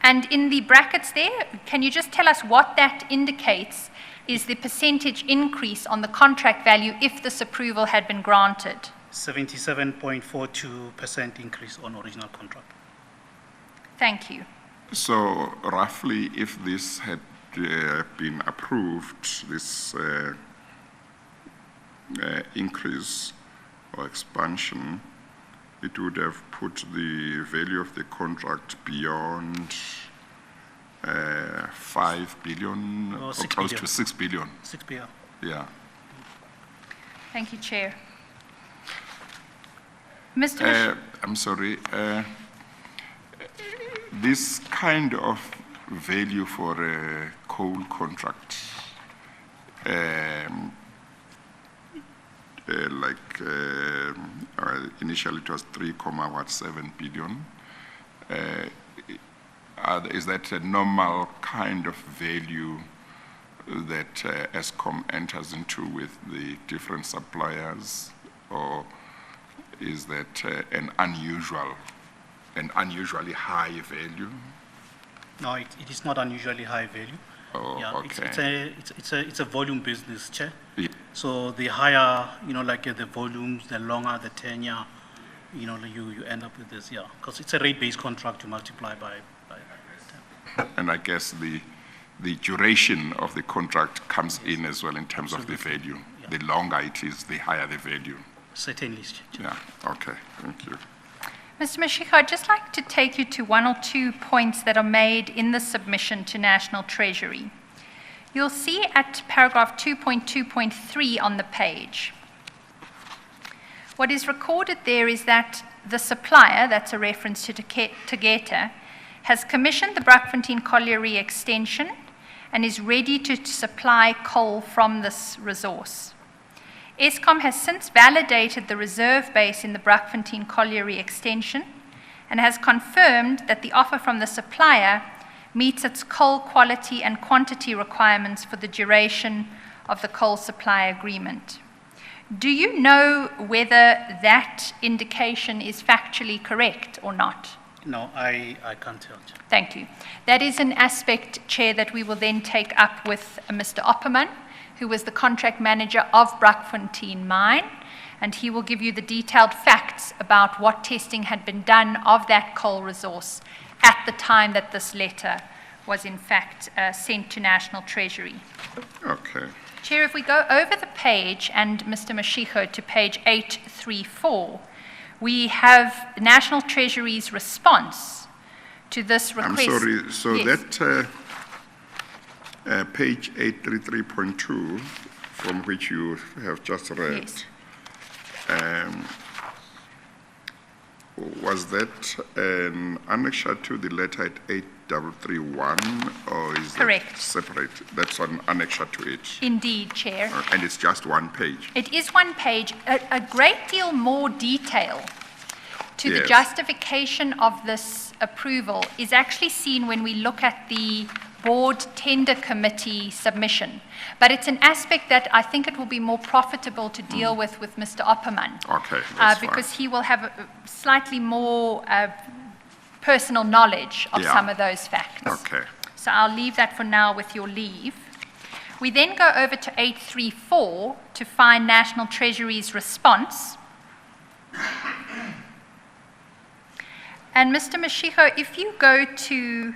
[SPEAKER 1] And in the brackets there, can you just tell us what that indicates is the percentage increase on the contract value if this approval had been granted?
[SPEAKER 2] 77.42% increase on original contract.
[SPEAKER 1] Thank you.
[SPEAKER 3] So roughly, if this had been approved, this increase or expansion, it would have put the value of the contract beyond 5 billion,
[SPEAKER 2] Or
[SPEAKER 3] or
[SPEAKER 2] 6
[SPEAKER 3] close
[SPEAKER 2] billion.
[SPEAKER 3] to 6 billion.
[SPEAKER 2] 6 billion.
[SPEAKER 3] Yeah.
[SPEAKER 1] Thank you, Chair. Mr. Mish-
[SPEAKER 3] I'm sorry. This kind of value for a coal contract, initially it was 3.7 billion. Is that a normal kind of value that Eskom enters into with the different suppliers, or is that an unusually high value?
[SPEAKER 2] No, it is not unusually high value.
[SPEAKER 3] Oh,
[SPEAKER 2] Yeah,
[SPEAKER 3] okay.
[SPEAKER 2] it's a volume business, Chair.
[SPEAKER 3] Yeah.
[SPEAKER 2] So the higher, the volumes, the longer the tenure, you end up with this, yeah. Because it's a rate-based contract to multiply by.
[SPEAKER 3] And I guess the duration of the contract comes in as well in terms of the value.
[SPEAKER 2] Yeah.
[SPEAKER 3] The longer it is, the higher the value.
[SPEAKER 2] Certainly, Chair.
[SPEAKER 3] Yeah, okay, thank you.
[SPEAKER 1] Mr. Mashiko, I'd just like to take you to one or two points that are made in the submission to National Treasury. You'll see at paragraph 2.2.3 on the page. What is recorded there is that the supplier, that's a reference to Tegeta, has commissioned the Brakfontein Colliery extension and is ready to supply coal from this resource. Eskom has since validated the reserve base in the Brakfontein Colliery extension and has confirmed that the offer from the supplier meets its coal quality and quantity requirements for the duration of the coal supply agreement. Do you know whether that indication is factually correct or not?
[SPEAKER 2] No, I can't tell, Chair.
[SPEAKER 1] Thank you. That is an aspect, Chair, that we will then take up with Mr. Opperman, who was the contract manager of Brakfontein Mine, and he will give you the detailed facts about what testing had been done of that coal resource at the time that this letter was in fact sent to National Treasury.
[SPEAKER 3] Okay.
[SPEAKER 1] Chair, if we go over the page, and Mr. Mashiko, to page 834, we have National Treasury's response to this request.
[SPEAKER 3] I'm sorry, so
[SPEAKER 1] Yes.
[SPEAKER 3] that page 833.2, from which you have just read,
[SPEAKER 1] Yes.
[SPEAKER 3] was that an annexure to the letter at 8331, or is
[SPEAKER 1] Correct.
[SPEAKER 3] that separate? That's an annexure to it,
[SPEAKER 1] Indeed, Chair.
[SPEAKER 3] and it's just one page.
[SPEAKER 1] It is one page, a great deal more detail to the
[SPEAKER 3] Yes.
[SPEAKER 1] justification of this approval is actually seen when we look at the board tender committee submission. But it's an aspect that I think it will be more profitable to deal with Mr. Opperman.
[SPEAKER 3] Okay, that's
[SPEAKER 1] Because
[SPEAKER 3] fine.
[SPEAKER 1] he will have a slightly more personal knowledge of
[SPEAKER 3] Yeah.
[SPEAKER 1] some of those facts.
[SPEAKER 3] Okay.
[SPEAKER 1] So I'll leave that for now with your leave. We then go over to 834 to find National Treasury's response. And Mr. Mashiko, if you go to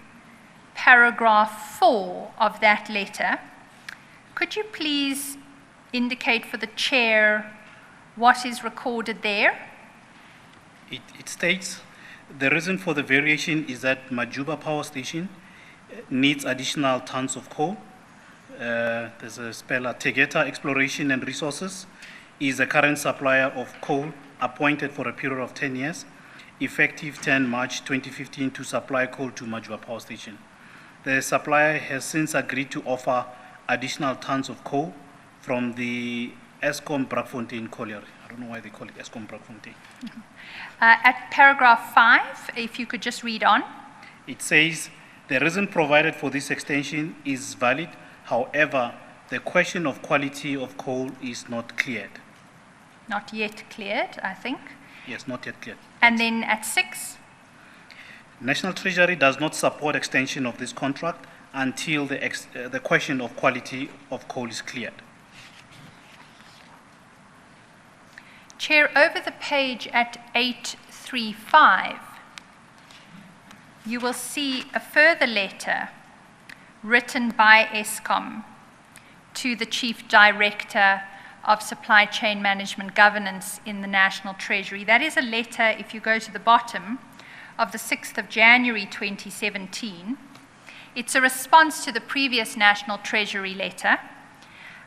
[SPEAKER 1] paragraph 4 of that letter, could you please indicate for the chair what is recorded there?
[SPEAKER 2] It states the reason for the variation is that Majuba Power Station needs additional tons of coal. There's a speller, Tegeta Exploration and Resources is the current supplier of coal appointed for a period of 10 years, effective 10 March 2015 to supply coal to Majuba Power Station. The supplier has since agreed to offer additional tons of coal from the Eskom Brakfontein Colliery. I don't know why they call it Eskom Brakfontein.
[SPEAKER 1] At paragraph 5, if you could just read on.
[SPEAKER 2] It says, the reason provided for this extension is valid. However, the question of quality of coal is not cleared.
[SPEAKER 1] Not yet cleared, I think.
[SPEAKER 2] Yes, not yet cleared.
[SPEAKER 1] And then at 6,
[SPEAKER 2] National Treasury does not support extension of this contract until the question of quality of coal is cleared.
[SPEAKER 1] Chair, over the page at 835, you will see a further letter written by Eskom to the Chief Director of supply chain management governance in the National Treasury. That is a letter, if you go to the bottom, of the 6th of January 2017. It's a response to the previous National Treasury letter.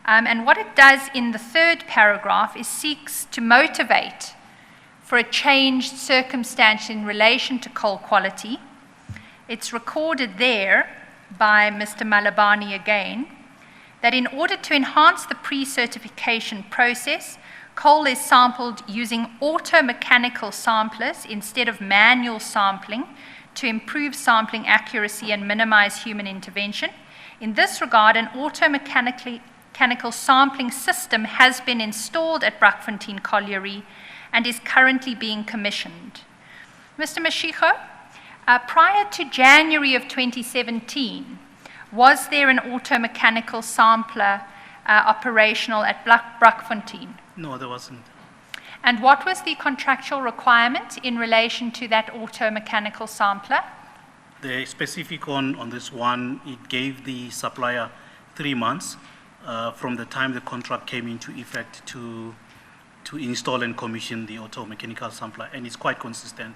[SPEAKER 1] And what it does in the third paragraph is seeks to motivate for a changed circumstance in relation to coal quality. It's recorded there by Mr. Malabani again, that in order to enhance the pre-certification process, coal is sampled using automechanical samplers instead of manual sampling to improve sampling accuracy and minimize human intervention. In this regard, an automechanical sampling system has been installed at Brakfontein Colliery and is currently being commissioned. Mr. Mashiko, prior to January of 2017, was there an automechanical sampler operational at Brakfontein?
[SPEAKER 2] No, there wasn't.
[SPEAKER 1] And what was the contractual requirement in relation to that automechanical sampler?
[SPEAKER 2] The specific on this one, it gave the supplier 3 months from the time the contract came into effect to install and commission the automechanical sampler, and it's quite consistent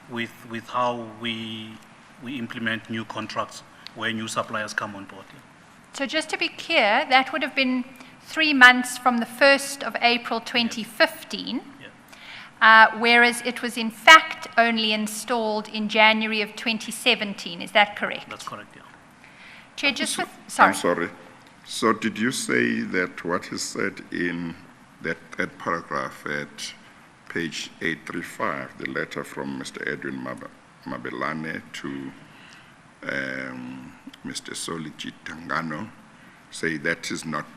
[SPEAKER 2] with how we implement new contracts where new suppliers come on board.
[SPEAKER 1] So just to be clear, that would have been 3 months from the 1st of April 2015, whereas it was in fact only installed in January of 2017. Is that correct?
[SPEAKER 2] That's correct, yeah.
[SPEAKER 1] Chair, just with,
[SPEAKER 3] I'm sorry. So did you say that what is said in that paragraph at page 835, the letter from Mr. Edwin Mabelane to Mr. Soliji Tangano, say that is not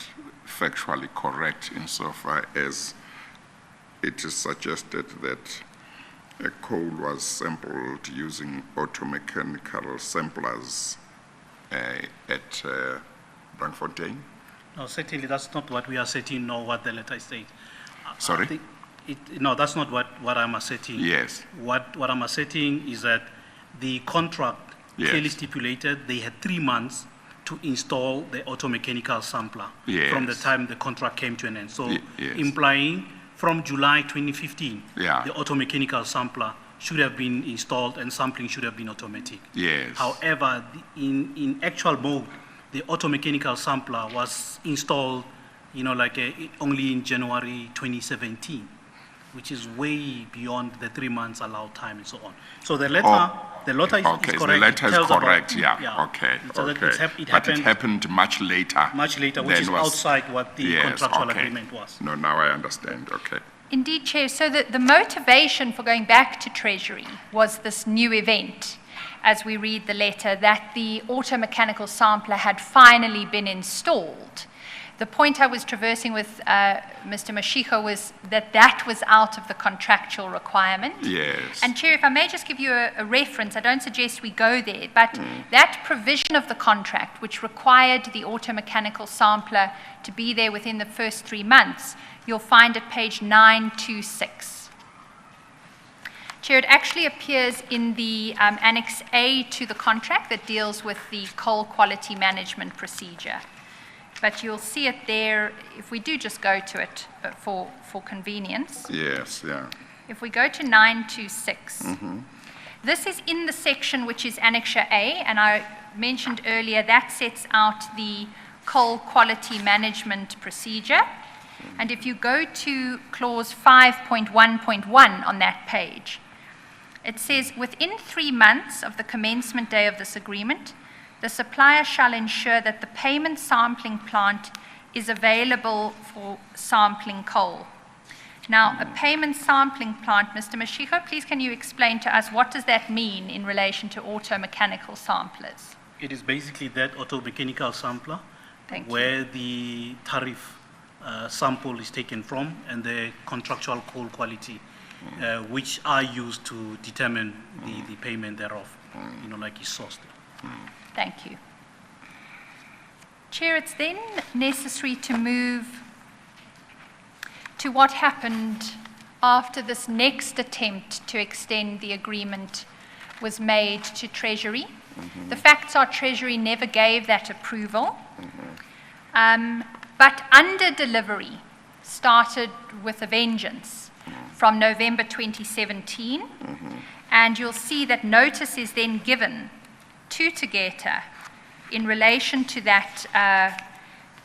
[SPEAKER 3] factually correct insofar as it is suggested that a coal was sampled using automechanical samplers at Brakfontein?
[SPEAKER 2] No, certainly that's not what we are asserting, nor what the letter states.
[SPEAKER 3] Sorry?
[SPEAKER 2] No, that's not what I'm asserting.
[SPEAKER 3] Yes.
[SPEAKER 2] What I'm asserting is that the contract clearly stipulated they had 3 months to install the automechanical sampler from the time the contract came to an end. So implying from July 2015, the automechanical sampler should have been installed and sampling should have been automatic.
[SPEAKER 3] Yes.
[SPEAKER 2] However, in actual mode, the automechanical sampler was installed, only in January 2017, which is way beyond the 3 months allowed time and so on. So the letter, is correct.
[SPEAKER 3] The letter is correct,
[SPEAKER 2] okay. So
[SPEAKER 3] but it happened much later.
[SPEAKER 2] Much later, which is outside what the contractual agreement was.
[SPEAKER 3] No, now I understand, okay.
[SPEAKER 1] Indeed, Chair. So the motivation for going back to Treasury was this new event, as we read the letter, that the automechanical sampler had finally been installed. The point I was traversing with Mr. Mashiko was that was out of the contractual requirement.
[SPEAKER 3] Yes.
[SPEAKER 1] And Chair, if I may just give you a reference, I don't suggest we go there, but that provision of the contract, which required the automechanical sampler to be there within the first 3 months, you'll find at page 926. Chair, it actually appears in the Annex A to the contract that deals with the coal quality management procedure. But you'll see it there, if we do just go to it for convenience.
[SPEAKER 3] Yes, yeah.
[SPEAKER 1] If we go to 926, this is in the section which is Annexure A, and I mentioned earlier that sets out the coal quality management procedure. And if you go to clause 5.1.1 on that page, it says, within 3 months of the commencement day of this agreement, the supplier shall ensure that the payment sampling plant is available for sampling coal. Now, a payment sampling plant, Mr. Mashiko, please can you explain to us what does that mean in relation to automechanical samplers?
[SPEAKER 2] It is basically that automechanical sampler where the tariff sample is taken from and the contractual coal quality, which are used to determine the payment thereof, like is sourced.
[SPEAKER 1] Thank you. Chair, it's then necessary to move to what happened after this next attempt to extend the agreement was made to Treasury. The facts are Treasury never gave that approval, but under delivery started with a vengeance from November 2017. And you'll see that notice is then given to Tegeta in relation to that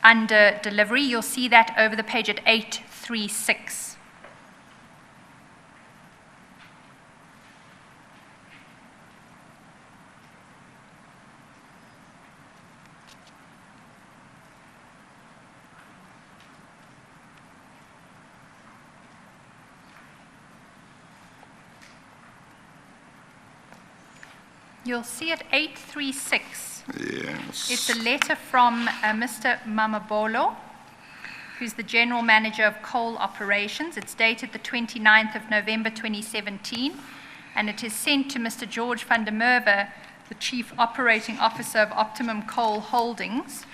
[SPEAKER 1] under delivery. You'll see that over the page at 836. You'll see at 836.
[SPEAKER 3] Yes.
[SPEAKER 1] It's a letter from Mr. Mamabolo, who's the General Manager of Coal Operations. It's dated the 29th of November 2017, and it is sent to Mr. George van der Merwe, the Chief Operating Officer of Optimum Coal Holdings.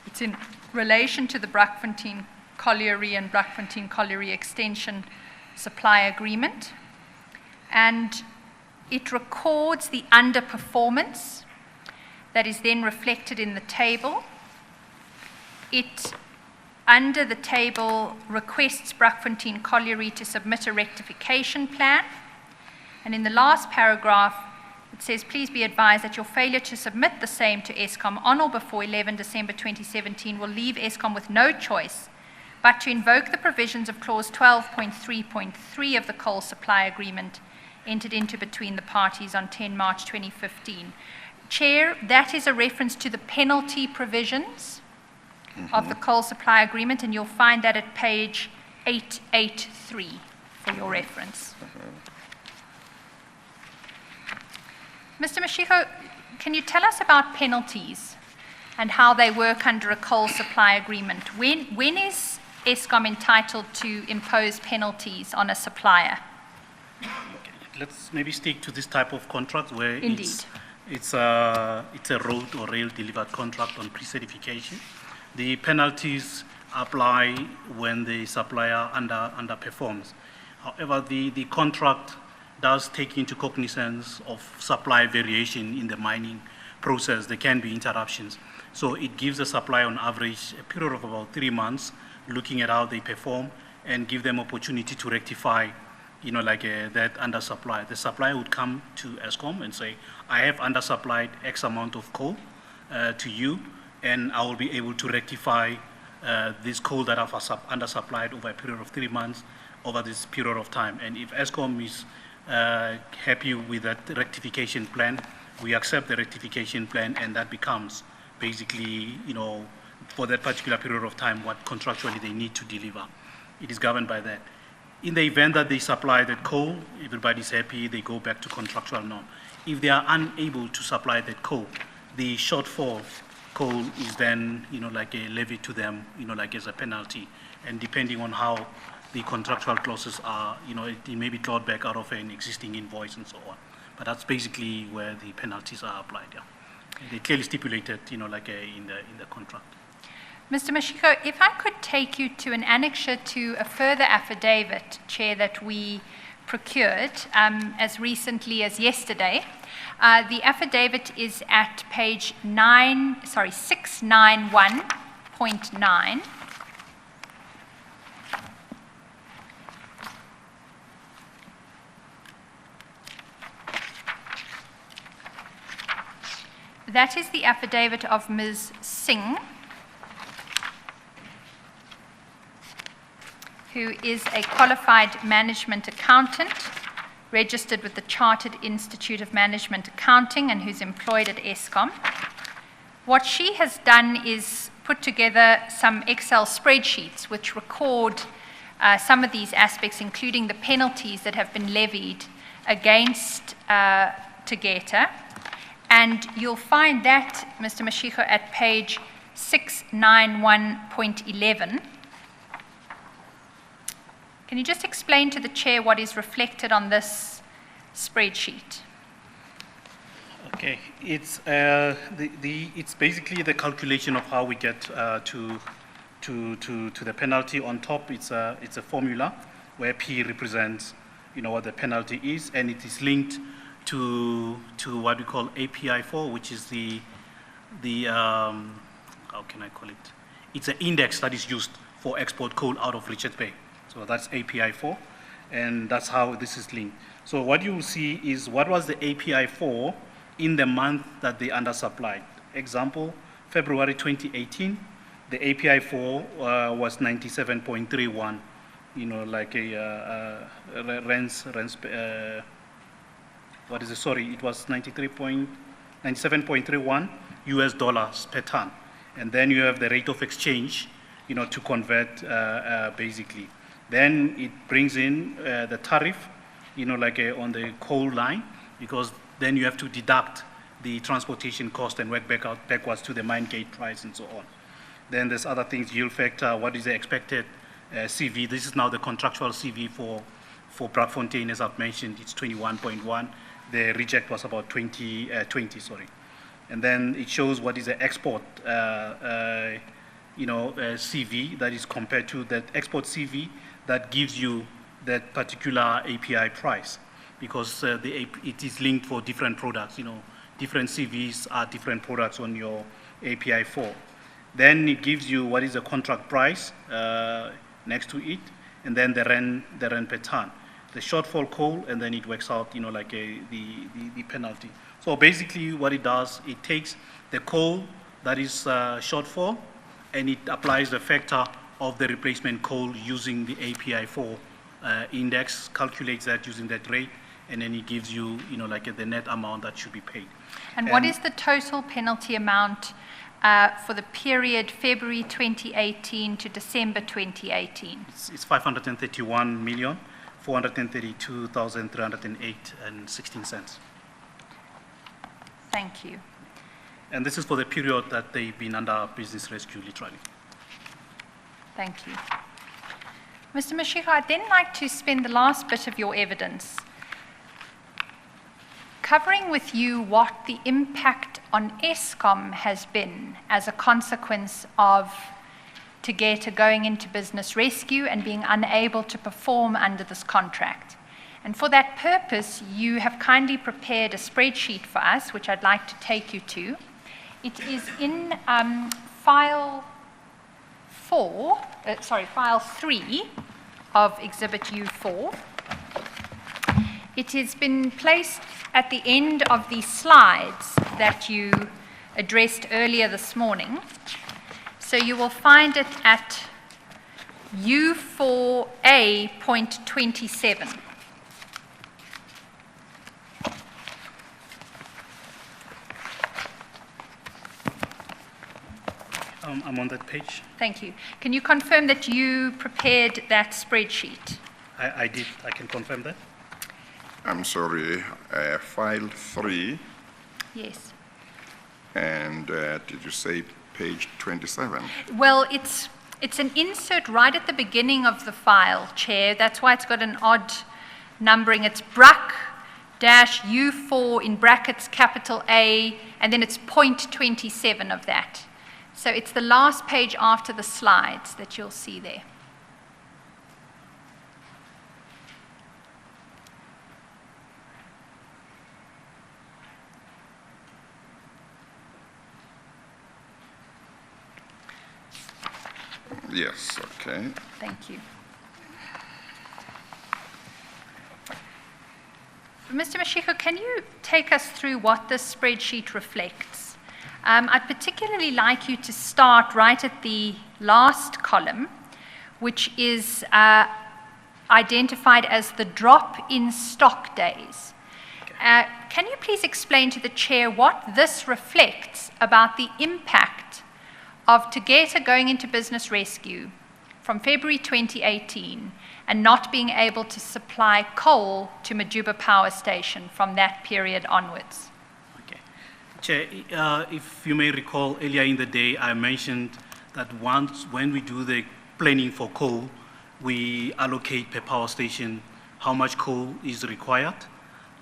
[SPEAKER 1] It's in relation to the Brakfontein Colliery and Brakfontein Colliery Extension Supply Agreement. And it records the underperformance that is then reflected in the table. It, under the table, requests Brakfontein Colliery to submit a rectification plan. And in the last paragraph, it says, please be advised that your failure to submit the same to Eskom on or before 11 December 2017 will leave Eskom with no choice but to invoke the provisions of clause 12.3.3 of the coal supply agreement entered into between the parties on 10 March 2015. Chair, that is a reference to the penalty provisions of the coal supply agreement, and you'll find that at page 883 for your reference. Mr. Mashiko, can you tell us about penalties and how they work under a coal supply agreement? When is Eskom entitled to impose penalties on a supplier?
[SPEAKER 2] Let's maybe stick to this type of contract where
[SPEAKER 1] Indeed.
[SPEAKER 2] it's a road or rail delivered contract on pre-certification. The penalties apply when the supplier underperforms. However, the contract does take into cognizance of supply variation in the mining process. There can be interruptions. So it gives the supplier on average a period of about 3 months looking at how they perform and give them opportunity to rectify that undersupply. The supplier would come to Eskom and say, I have undersupplied X amount of coal to you, and I will be able to rectify this coal that I've undersupplied over a period of 3 months over this period of time. And if Eskom is happy with that rectification plan, we accept the rectification plan, and that becomes basically, for that particular period of time, what contractually they need to deliver. It is governed by that. In the event that they supply that coal, everybody's happy, they go back to contractual norm. If they are unable to supply that coal, the shortfall coal is then, levied to them, as a penalty. And depending on how the contractual clauses are, it may be clawed back out of an existing invoice and so on. But that's basically where the penalties are applied, yeah. They clearly stipulated, in the contract.
[SPEAKER 1] Mr. Mashiko, if I could take you to an annexure to a further affidavit, Chair, that we procured as recently as yesterday. The affidavit is at page 691.9. That is the affidavit of Ms. Singh, who is a qualified management accountant, registered with the Chartered Institute of Management Accounting, and who's employed at Eskom. What she has done is put together some Excel spreadsheets which record some of these aspects, including the penalties that have been levied against Tegeta. And you'll find that, Mr. Mashiko, at page 691.11. Can you just explain to the Chair what is reflected on this spreadsheet?
[SPEAKER 2] Okay, it's it's basically the calculation of how we get to the penalty. On top, it's a formula where P represents what the penalty is, and it is linked to what we call API4, which is the how can I call it? It's an index that is used for export coal out of Richards Bay. So that's API 4, and that's how this is linked. So what you will see is what was the API 4 in the month that they undersupplied. Example, February 2018, the API 4 was 97.31, you know, like a it was 97.31 US dollars per ton. And then you have the rate of exchange, you know, to convert basically. Then it brings in the tariff, you know, like on the coal line, because then you have to deduct the transportation cost and work backwards to the mine gate price and so on. Then there's other things, yield factor, what is the expected CV. This is now the contractual CV for Braakfontein, as I've mentioned, it's 21.1. The reject was about 20, sorry. And then it shows what is the export, CV that is compared to that export CV that gives you that particular API price, because it is linked for different products, you know, different CVs are different products on your API 4. Then it gives you what is the contract price next to it, and then the rent per ton, the shortfall coal, and then it works out, you know, like the penalty. So basically what it does, it takes the coal that is shortfall, and it applies the factor of the replacement coal using the API 4 index, calculates that using that rate, and then it gives you, you know, like the net amount that should be paid.
[SPEAKER 1] And what is the total penalty amount for the period February 2018 to December 2018?
[SPEAKER 2] It's 531,432,308.16 cents.
[SPEAKER 1] Thank you.
[SPEAKER 2] And this is for the period that they've been under business rescue, literally.
[SPEAKER 1] Thank you. Mr. Mashiko, I'd then like to spend the last bit of your evidence covering with you what the impact on Eskom has been as a consequence of Tegeta going into business rescue and being unable to perform under this contract. And for that purpose, you have kindly prepared a spreadsheet for us, which I'd like to take you to. It is in file 3 of Exhibit U4. It has been placed at the end of the slides that you addressed earlier this morning. So you will find it at U4A.27.
[SPEAKER 2] I'm on that page.
[SPEAKER 1] Thank you. Can you confirm that you prepared that spreadsheet?
[SPEAKER 2] I did. I can confirm that.
[SPEAKER 3] I'm sorry, file 3,
[SPEAKER 1] Yes.
[SPEAKER 3] and did you say page 27?
[SPEAKER 1] Well, it's an insert right at the beginning of the file, Chair. That's why it's got an odd numbering. It's BRAC-U4 in brackets capital A, and then it's point 27 of that. So it's the last page after the slides that you'll see there.
[SPEAKER 3] Yes, okay.
[SPEAKER 1] Thank you. Mr. Mashiko, can you take us through what this spreadsheet reflects? I'd particularly like you to start right at the last column, which is identified as the drop in stock days. Can you please explain to the Chair what this reflects about the impact of Tegeta going into business rescue from February 2018 and not being able to supply coal to Majuba Power Station from that period onwards?
[SPEAKER 2] Okay. Chair, if you may recall, earlier in the day, I mentioned that when we do the planning for coal, we allocate per power station how much coal is required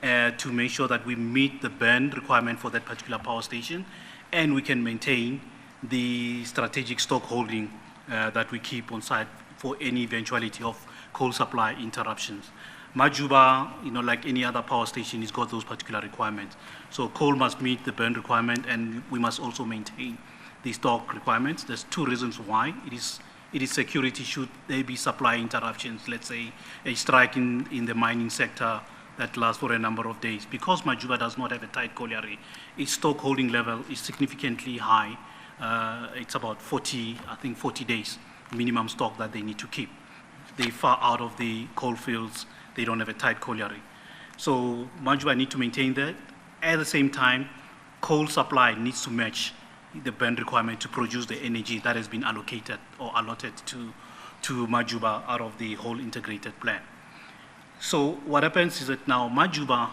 [SPEAKER 2] to make sure that we meet the burn requirement for that particular power station, and we can maintain the strategic stock holding that we keep on site for any eventuality of coal supply interruptions. Majuba, you know, like any other power station, has got those particular requirements. So coal must meet the burn requirement, and we must also maintain the stock requirements. There's two reasons why it is it is security should there be supply interruptions, let's say a strike in the mining sector that lasts for a number of days. Because Majuba does not have a tight colliery, its stock holding level is significantly high. It's about 40 days minimum stock that they need to keep. They're far out of the coal fields, they don't have a tight colliery. So Majuba need to maintain that. At the same time, coal supply needs to match the burn requirement to produce the energy that has been allocated or allotted to Majuba out of the whole integrated plan. So what happens is that now Majuba,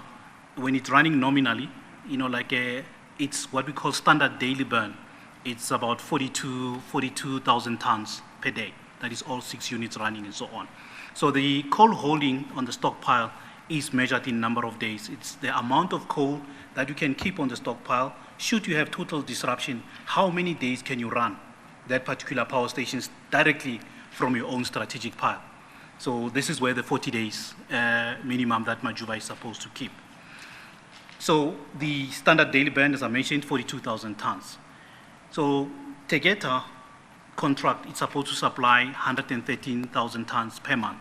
[SPEAKER 2] when it's running nominally, it's what we call standard daily burn. It's about 42,000 tons per day. That is all 6 units running and so on. So the coal holding on the stockpile is measured in number of days. It's the amount of coal that you can keep on the stockpile. Should you have total disruption, how many days can you run that particular power station directly from your own strategic pile? So this is where the 40 days minimum that Majuba is supposed to keep. So the standard daily burn, as I mentioned, 42,000 tons. So Tegeta contract is supposed to supply 113,000 tons per month.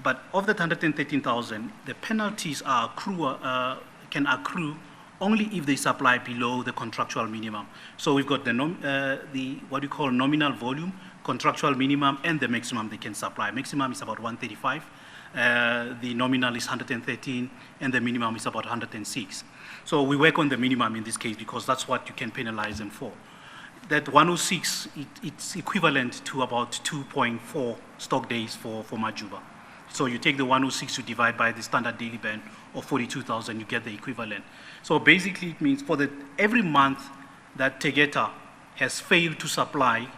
[SPEAKER 2] But of that 113,000, the penalties can accrue only if they supply below the contractual minimum. So we've got the what we call nominal volume, contractual minimum, and the maximum they can supply. Maximum is about 135. The nominal is 113, and the minimum is about 106. So we work on the minimum in this case because that's what you can penalize them for. That 106, it's equivalent to about 2.4 stock days for Majuba. So you take the 106, you divide by the standard daily burn of 42,000, you get the equivalent. So basically it means for every month that Tegeta has failed to supply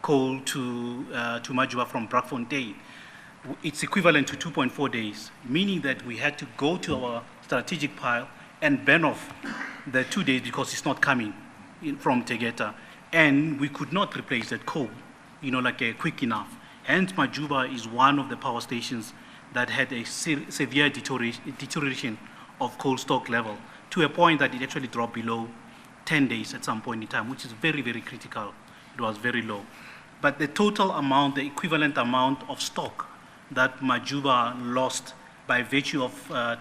[SPEAKER 2] coal to Majuba from Brakfontein, it's equivalent to 2.4 days, meaning that we had to go to our strategic pile and burn off the 2 days because it's not coming from Tegeta. And we could not replace that coal, quick enough. Hence, Majuba is one of the power stations that had a severe deterioration of coal stock level to a point that it actually dropped below 10 days at some point in time, which is very, very critical. It was very low. But the total amount, the equivalent amount of stock that Majuba lost by virtue of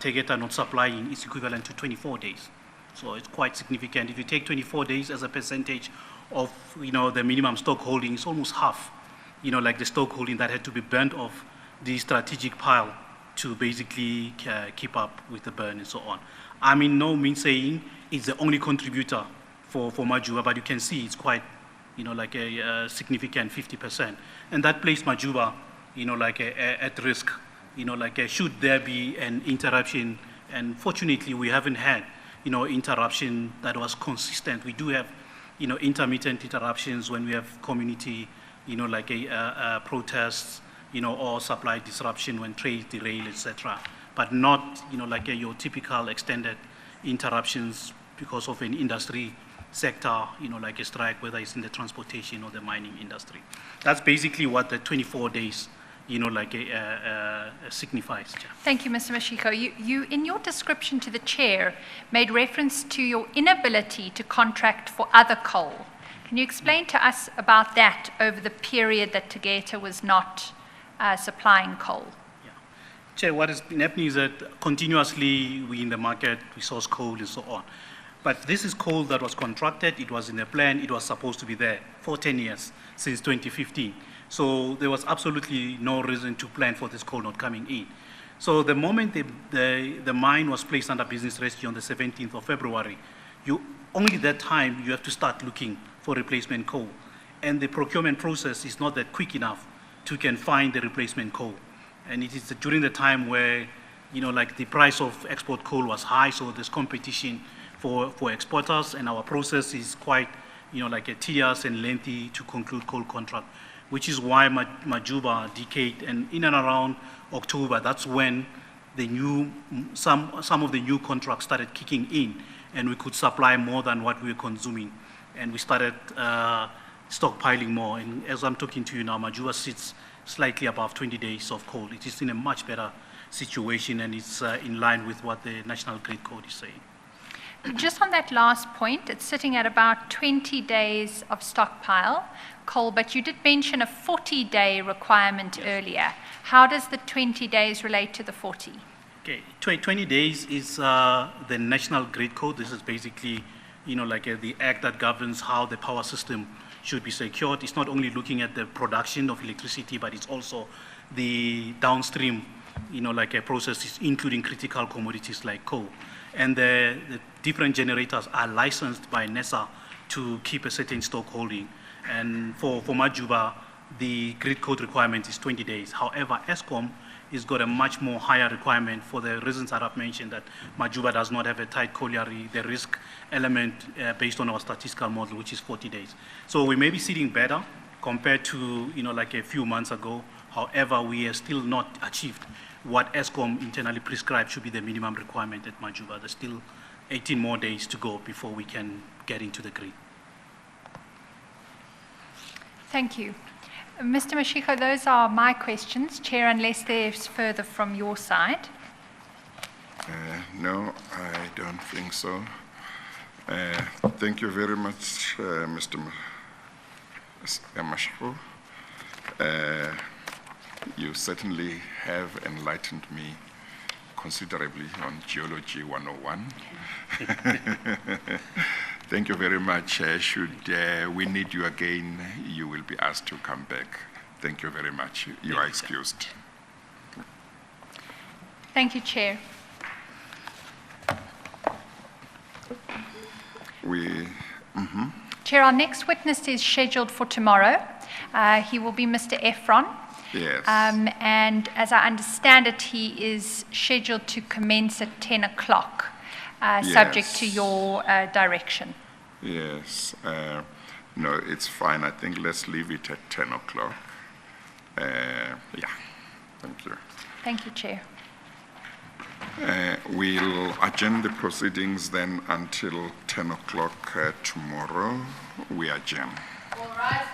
[SPEAKER 2] Tegeta not supplying is equivalent to 24 days. So it's quite significant. If you take 24 days as a percentage of the minimum stock holding, it's almost half, the stock holding that had to be burnt off the strategic pile to basically keep up with the burn and so on. I'm in no means saying it's the only contributor for Majuba, but you can see it's quite, a significant 50%. And that placed Majuba, at risk, should there be an interruption. And fortunately, we haven't had, interruption that was consistent. We do have, intermittent interruptions when we have community, protests, or supply disruption when trades derail, etc. But not, your typical extended interruptions because of an industry sector, like a strike, whether it's in the transportation or the mining industry. That's basically what the 24 days, signifies.
[SPEAKER 1] Thank you, Mr. Mashiko. You, in your description to the chair, made reference to your inability to contract for other coal. Can you explain to us about that over the period that Tegeta was not supplying coal?
[SPEAKER 2] Yeah. Chair, what has been happening is that continuously we in the market, we source coal and so on. But this is coal that was contracted, it was in the plan, it was supposed to be there for 10 years, since 2015. So there was absolutely no reason to plan for this coal not coming in. So the moment the mine was placed under business rescue on the 17th of February, only that time you have to start looking for replacement coal. And the procurement process is not that quick enough to can find the replacement coal. And it is during the time where, the price of export coal was high, so there's competition for exporters, and our process is quite, tedious and lengthy to conclude coal contract, which is why Majuba decayed. And in and around October, that's when some of the new contracts started kicking in, and we could supply more than what we were consuming. And we started stockpiling more. And as I'm talking to you now, Majuba sits slightly above 20 days of coal. It is in a much better situation, and it's in line with what the National Grid Code is saying.
[SPEAKER 1] just on that last point, it's sitting at about 20 days of stockpile coal, but you did mention a 40-day requirement earlier. How does the 20 days relate to the 40?
[SPEAKER 2] Okay, 20 days is the National Grid Code. This is basically, the act that governs how the power system should be secured. It's not only looking at the production of electricity, but it's also the downstream, processes, including critical commodities like coal. And the different generators are licensed by NESA to keep a certain stock holding. And for Majuba, the grid code requirement is 20 days. However, Eskom has got a much more higher requirement for the reasons that I've mentioned, that Majuba does not have a tight colliery, the risk element based on our statistical model, which is 40 days. So we may be sitting better compared to, a few months ago. However, we have still not achieved what Eskom internally prescribed should be the minimum requirement at Majuba. There's still 18 more days to go before we can get into the grid.
[SPEAKER 1] Thank you. Mr. Mashiko, those are my questions. Chair, unless there's further from your side.
[SPEAKER 3] No, I don't think so. Thank you very much, Mr. Mashiko. You certainly have enlightened me considerably on Geology 101. Thank you very much. Should we need you again, you will be asked to come back. Thank you very much. You are excused.
[SPEAKER 1] Thank you, Chair. Chair, our next witness is scheduled for tomorrow. He will be Mr. Efron.
[SPEAKER 3] Yes.
[SPEAKER 1] And as I understand it, he is scheduled to commence at 10 o'clock, subject to your direction.
[SPEAKER 3] Yes. No, it's fine. I think let's leave it at 10 o'clock. Yeah. Thank you.
[SPEAKER 1] Thank you, Chair.
[SPEAKER 3] We'll adjourn the proceedings then until 10 o'clock tomorrow. We adjourn.
[SPEAKER 1] All rise.